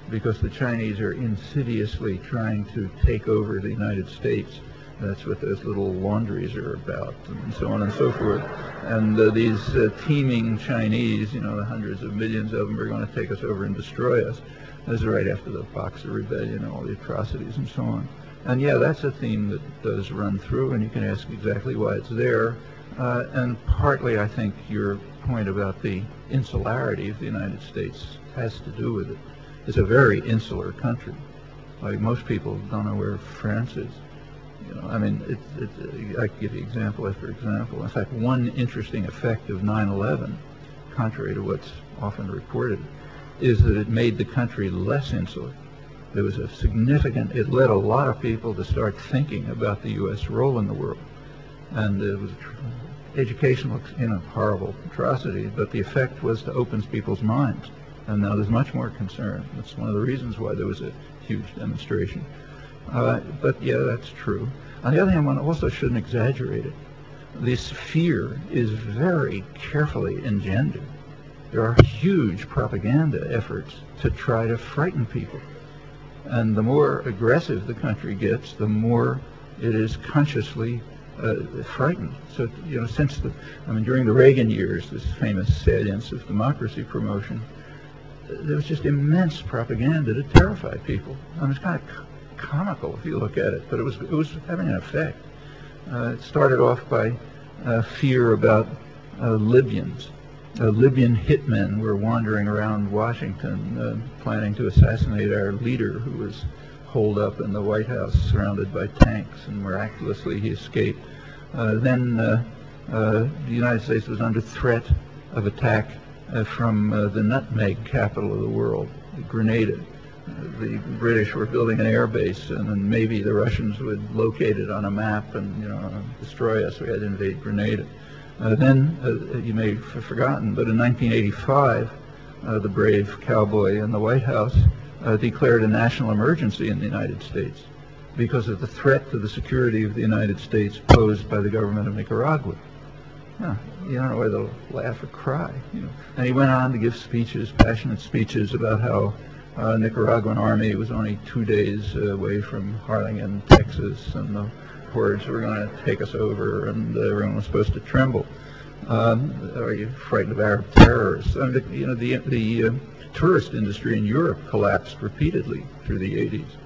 because the Chinese are insidiously trying to take over the United States. That's what those little laundries are about, and so on and so forth. And these teeming Chinese, you know, the hundreds of millions of them are going to take us over and destroy us. This is right after the Boxer Rebellion and all the atrocities and so on. And yeah, that's a theme that does run through, and you can ask exactly why it's there. And partly, I think, your point about the insularity of the United States has to do with it. It's a very insular country. Like, most people don't know where France is. You know, I mean, I can give you example after example. In fact, one interesting effect of 9/11, contrary to what's often reported, is that it made the country less insular. There was a significant, it led a lot of people to start thinking about the U.S. role in the world. And it was educational, you know, horrible atrocity, but the effect was to open people's minds. And now there's much more concern. That's one of the reasons why there was a huge demonstration. But yeah, that's true. On the other hand, one also shouldn't exaggerate it. This fear is very carefully engendered. There are huge propaganda efforts to try to frighten people. And the more aggressive the country gets, the more it is consciously frightened. So, you know, during the Reagan years, this famous salience of democracy promotion, there was just immense propaganda to terrify people. I mean, it's kind of comical if you look at it, but it was having an effect. It started off by fear about Libyans. Libyan hitmen were wandering around Washington planning to assassinate our leader, who was holed up in the White House surrounded by tanks, and miraculously he escaped. Then the United States was under threat of attack from the nutmeg capital of the world, Grenada. The British were building an air base, and then maybe the Russians would locate it on a map and, you know, destroy us. We had to invade Grenada. Then, you may have forgotten, but in 1985, the brave cowboy in the White House declared a national emergency in the United States because of the threat to the security of the United States posed by the government of Nicaragua. Now, you don't know whether to laugh or cry. You know. And he went on to give speeches, passionate speeches, about how Nicaraguan army was only 2 days away from Harlingen, Texas, and the hordes were going to take us over, and everyone was supposed to tremble. Are you frightened of Arab terrorists? I mean, you know, the tourist industry in Europe collapsed repeatedly through the 80s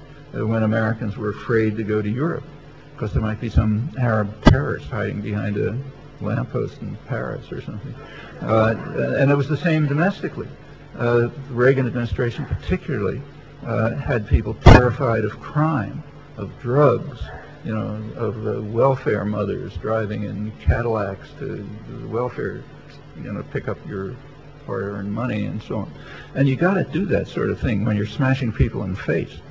when Americans were afraid to go to Europe because there might be some Arab terrorist hiding behind a lamppost in Paris or something. And it was the same domestically. The Reagan administration particularly had people terrified of crime, of drugs, you know, of welfare mothers driving in Cadillacs to the welfare, you know, pick up your hard-earned money and so on. And you got to do that sort of thing when you're smashing people in the face.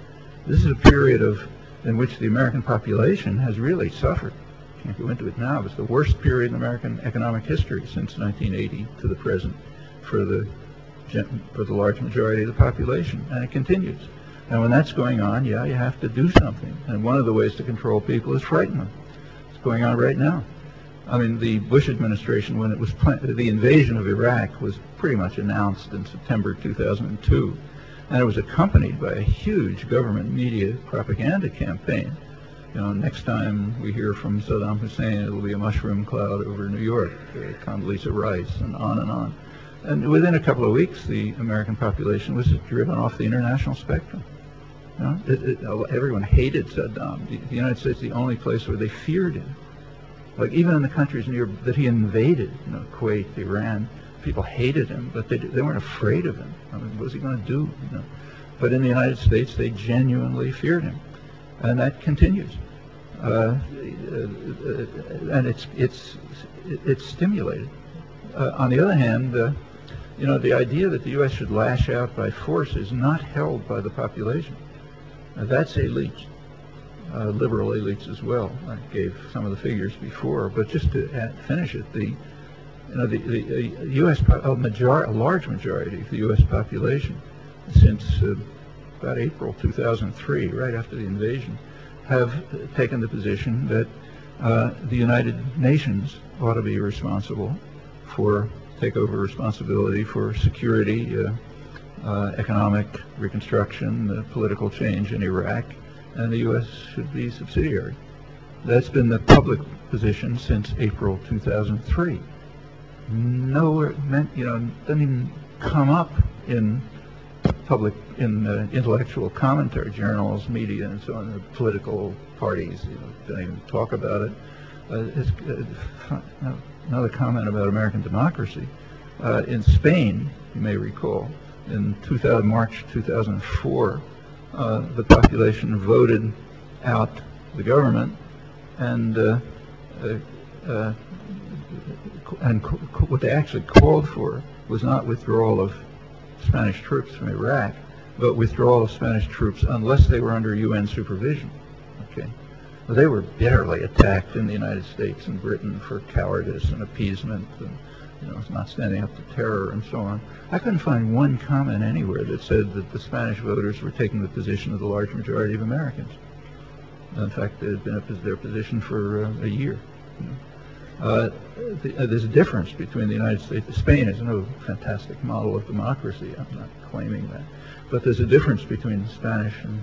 This is a period in which the American population has really suffered. Can't go into it now, but it's the worst period in American economic history since 1980 to the present for the large majority of the population, and it continues. And when that's going on, yeah, you have to do something. And one of the ways to control people is frighten them. It's going on right now. I mean, the Bush administration, when it was the invasion of Iraq was pretty much announced in September 2002, and it was accompanied by a huge government media propaganda campaign. You know, next time we hear from Saddam Hussein, it'll be a mushroom cloud over New York, Condoleezza Rice, and on and on. And within a couple of weeks, the American population was driven off the international spectrum. You know, everyone hated Saddam. The United States is the only place where they feared him. Like even in the countries that he invaded, you know, Kuwait, Iran, people hated him, but they weren't afraid of him. I mean, what was he going to do? You know? But in the United States, they genuinely feared him, and that continues. And it's stimulated. On the other hand, you know, the idea that the U.S. should lash out by force is not held by the population. That's elite. Liberal elites as well. I gave some of the figures before, but just to finish it, the U.S. a large majority of the U.S. population, since about April 2003, right after the invasion, have taken the position that the United Nations ought to be responsible for, take over responsibility for security, economic reconstruction, political change in Iraq, and the U.S. should be subsidiary. That's been the public position since April 2003. Nowhere, you know, doesn't even come up in public, in intellectual commentary, journals, media, and so on. The political parties, you know, don't even talk about it. Another comment about American democracy. In Spain, you may recall, in March 2004, the population voted out the government, and what they actually called for was not withdrawal of Spanish troops from Iraq, but withdrawal of Spanish troops unless they were under UN supervision. Okay, well, they were bitterly attacked in the United States and Britain for cowardice and appeasement, and you know, not standing up to terror and so on. I couldn't find one comment anywhere that said that the Spanish voters were taking the position of the large majority of Americans. In fact, it had been their position for a year. You know. There's a difference between the United States. Spain is no fantastic model of democracy. I'm not claiming that. But there's a difference between Spanish and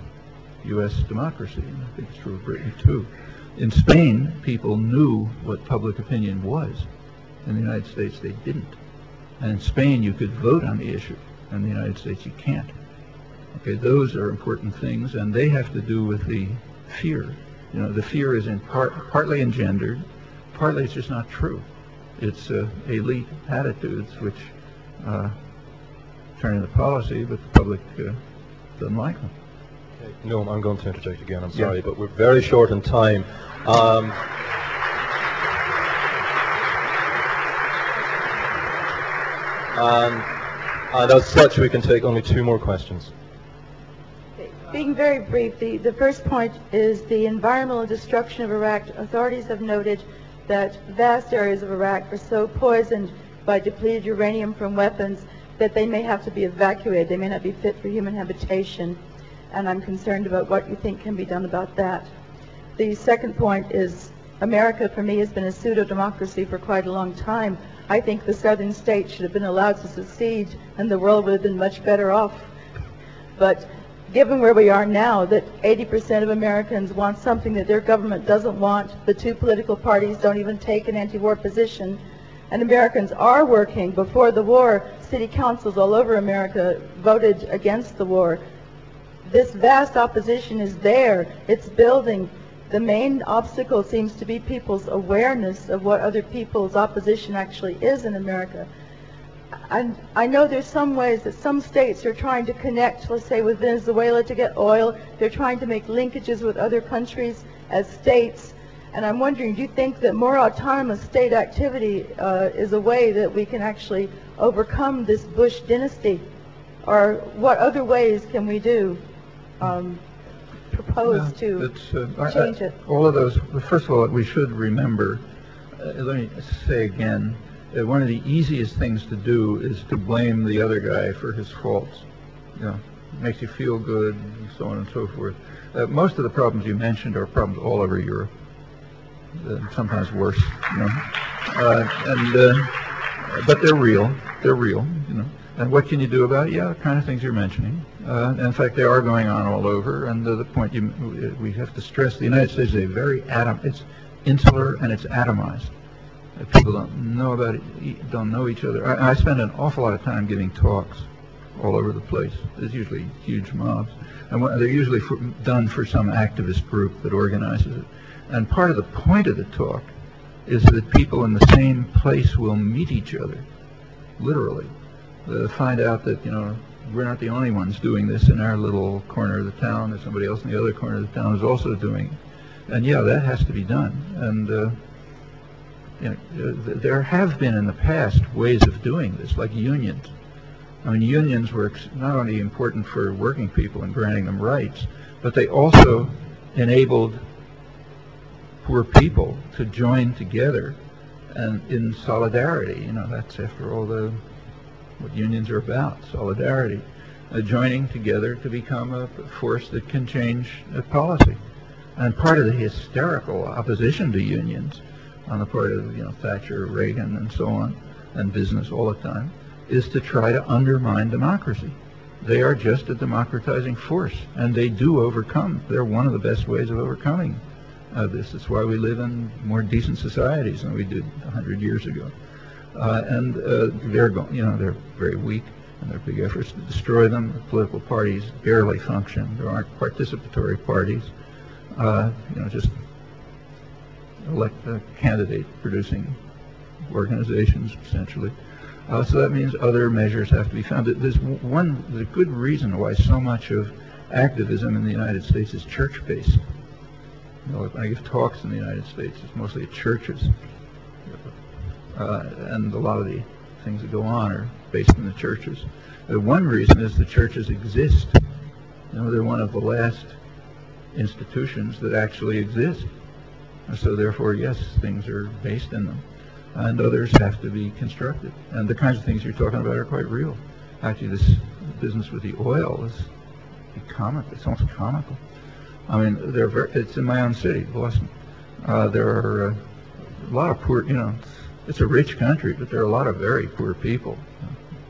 U.S. democracy, and I think it's true of Britain too. In Spain, people knew what public opinion was. In the United States, they didn't. And in Spain, you could vote on the issue. In the United States, you can't. Okay, those are important things, and they have to do with the fear. You know, the fear is partly engendered, partly it's just not true. It's elite attitudes which turn into policy, but the public doesn't like them. Okay. No, I'm going to interject again. I'm sorry, but we're very short in time. And as such, we can take only 2 more questions. Being very brief, the first point is the environmental destruction of Iraq. Authorities have noted that vast areas of Iraq are so poisoned by depleted uranium from weapons that they may have to be evacuated. They may not be fit for human habitation, and I'm concerned about what you think can be done about that. The second point is America, for me, has been a pseudo-democracy for quite a long time. I think the southern states should have been allowed to secede, and the world would have been much better off. But given where we are now, that 80% of Americans want something that their government doesn't want, the 2 political parties don't even take an anti-war position, and Americans are working. Before the war, city councils all over America voted against the war. This vast opposition is there. It's building. The main obstacle seems to be people's awareness of what other people's opposition actually is in America. And I know there's some ways that some states are trying to connect, let's say with Venezuela to get oil. They're trying to make linkages with other countries as states. And I'm wondering, do you think that more autonomous state activity is a way that we can actually overcome this Bush dynasty? Or what other ways can we do? Propose to change it? All of those, first of all, we should remember, let me say again, one of the easiest things to do is to blame the other guy for his faults. You know, makes you feel good, and so on and so forth. Most of the problems you mentioned are problems all over Europe, sometimes worse, you know. But they're real. They're real, you know. And what can you do about it? Yeah, the kind of things you're mentioning. In fact, they are going on all over. And the point we have to stress: the United States is a very it's insular and it's atomized. People don't know about it, don't know each other. I spend an awful lot of time giving talks all over the place. There's usually huge mobs, and they're usually done for some activist group that organizes it. And part of the point of the talk is that people in the same place will meet each other, literally. Find out that, you know, we're not the only ones doing this in our little corner of the town. There's somebody else in the other corner of the town who's also doing it. And yeah, that has to be done. And you know, there have been in the past ways of doing this, like unions. I mean, unions were not only important for working people and granting them rights, but they also enabled poor people to join together and in solidarity. You know, that's after all what unions are about, solidarity, joining together to become a force that can change policy. And part of the hysterical opposition to unions on the part of, you know, Thatcher, Reagan, and so on, and business all the time, is to try to undermine democracy. They are just a democratizing force, and they do overcome. They're one of the best ways of overcoming this. It's why we live in more decent societies than we did 100 years ago. They're very weak, and there are big efforts to destroy them. The political parties barely function. There aren't participatory parties. Just elect a candidate producing organizations, essentially. So that means other measures have to be found. There's a good reason why so much of activism in the United States is church-based. You know, when I give talks in the United States, it's mostly at churches. And a lot of the things that go on are based in the churches. One reason is the churches exist. You know, they're one of the last institutions that actually exist. So therefore, yes, things are based in them. And others have to be constructed. And the kinds of things you're talking about are quite real. Actually, this business with the oil is comical. It's almost comical. I mean, it's in my own city, Boston. There are a lot of poor, you know, it's a rich country, but there are a lot of very poor people,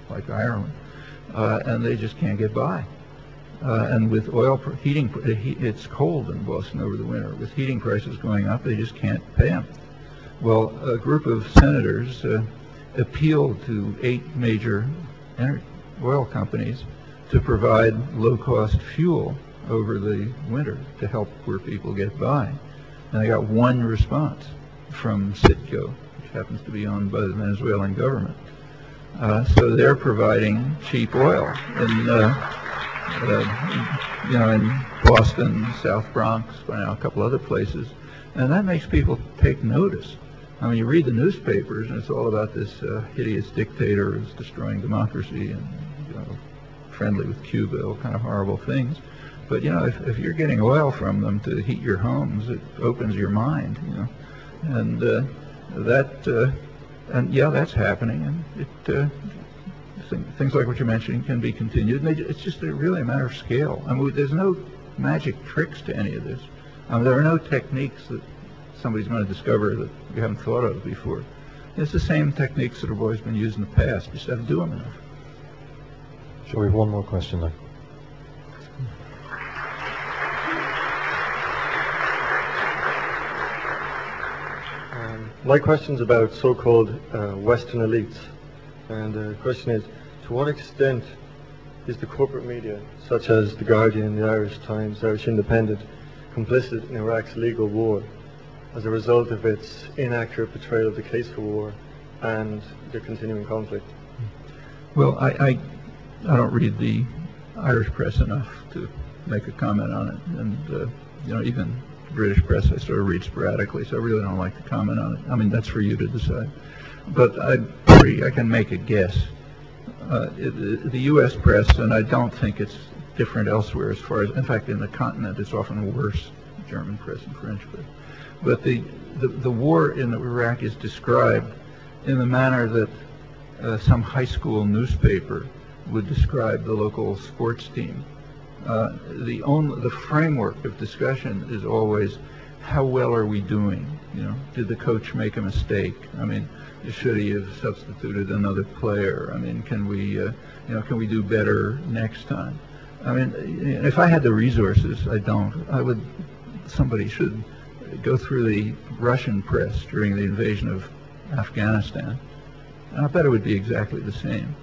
like Ireland, and they just can't get by. And with oil heating, it's cold in Boston over the winter. With heating prices going up, they just can't pay them. Well, a group of senators appealed to 8 major oil companies to provide low-cost fuel over the winter to help poor people get by. And they got one response from Citgo, which happens to be owned by the Venezuelan government. So they're providing cheap oil in Boston, South Bronx, a couple other places, and that makes people take notice. I mean, you read the newspapers, and it's all about this hideous dictator who's destroying democracy and, you know, friendly with Cuba, all kind of horrible things. But, you know, if you're getting oil from them to heat your homes, it opens your mind, you know. And that's happening, and things like what you're mentioning can be continued. And it's just really a matter of scale. I mean, there's no magic tricks to any of this. There are no techniques that somebody's going to discover that we haven't thought of before. It's the same techniques that have always been used in the past. You just have to do them enough. Shall we have one more question now? My question's about so-called Western elites. And the question is, to what extent is the corporate media, such as The Guardian, the Irish Times, Irish Independent, complicit in Iraq's illegal war as a result of its inaccurate portrayal of the case for war and the continuing conflict? Well, I don't read the Irish press enough to make a comment on it, and you know, even the British press I sort of read sporadically, so I really don't like to comment on it. I mean, that's for you to decide. But I can make a guess. The U.S. press, and I don't think it's different elsewhere as far as, in fact, in the continent it's often worse, German press and French press. But the war in Iraq is described in the manner that some high school newspaper would describe the local sports team. The framework of discussion is always, how well are we doing? You know, did the coach make a mistake? I mean, should he have substituted another player? I mean, can we do better next time? I mean, if I had the resources, I don't. Somebody should go through the Russian press during the invasion of Afghanistan, and I bet it would be exactly the same.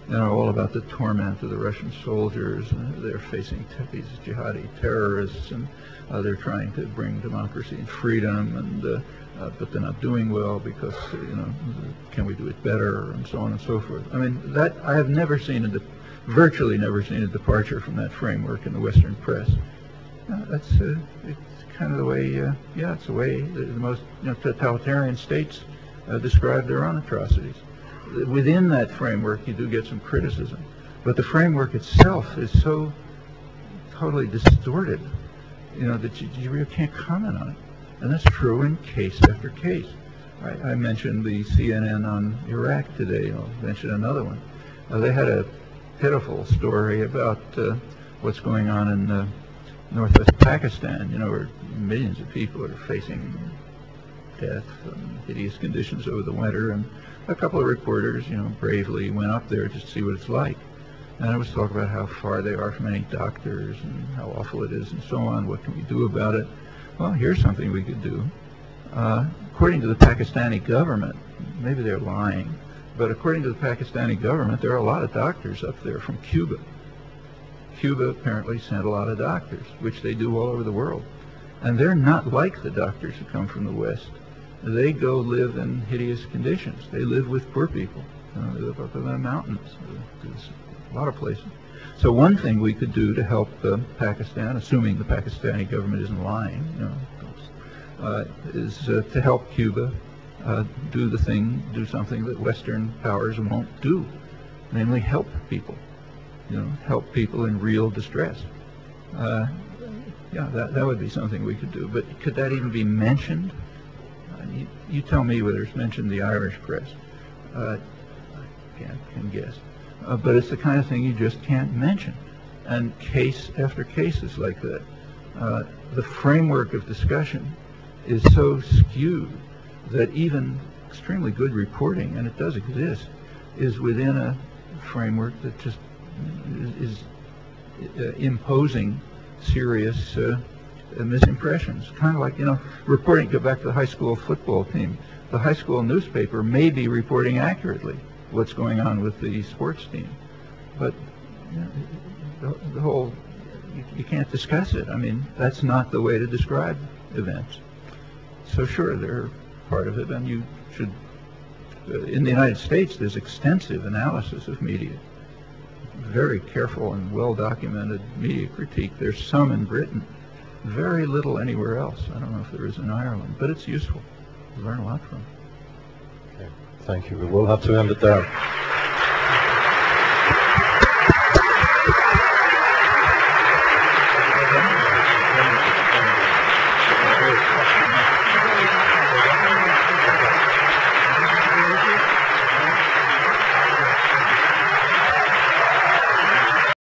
You know, all about the torment of the Russian soldiers. They're facing these jihadi terrorists, and they're trying to bring democracy and freedom, and but they're not doing well because, you know, can we do it better, and so on and so forth. I mean, that I have never seen virtually never seen a departure from that framework in the Western press. It's kind of the way, it's the way the most totalitarian states describe their own atrocities. Within that framework, you do get some criticism, but the framework itself is so totally distorted, you know, that you really can't comment on it. And that's true in case after case. I mentioned the CNN on Iraq today. I'll mention another one. They had a pitiful story about what's going on in northwest Pakistan, you know, where millions of people are facing death and hideous conditions over the winter, and a couple of reporters, you know, bravely went up there just to see what it's like. And I was talking about how far they are from any doctors and how awful it is and so on. What can we do about it? Well, here's something we could do. According to the Pakistani government, maybe they're lying, but according to the Pakistani government, there are a lot of doctors up there from Cuba. Cuba apparently sent a lot of doctors, which they do all over the world. And they're not like the doctors who come from the West. They go live in hideous conditions. They live with poor people. They live up in the mountains. There's a lot of places. So one thing we could do to help Pakistan, assuming the Pakistani government isn't lying, you know, is to help Cuba do something that Western powers won't do, namely help people. You know, help people in real distress. That would be something we could do. But could that even be mentioned? You tell me whether it's mentioned in the Irish press. I can guess. But it's the kind of thing you just can't mention. And case after case is like that. The framework of discussion is so skewed that even extremely good reporting, and it does exist, is within a framework that just is imposing serious misimpressions. Kind of like, you know, reporting, go back to the high school football team. The high school newspaper may be reporting accurately what's going on with the sports team, but you know, the whole, you can't discuss it. I mean, that's not the way to describe events. So sure, they're part of it, and you should, in the United States, there's extensive analysis of media. Very careful and well-documented media critique. There's some in Britain, very little anywhere else. I don't know if there is in Ireland, but it's useful. You learn a lot from it. Okay. Thank you. We will have to end it there.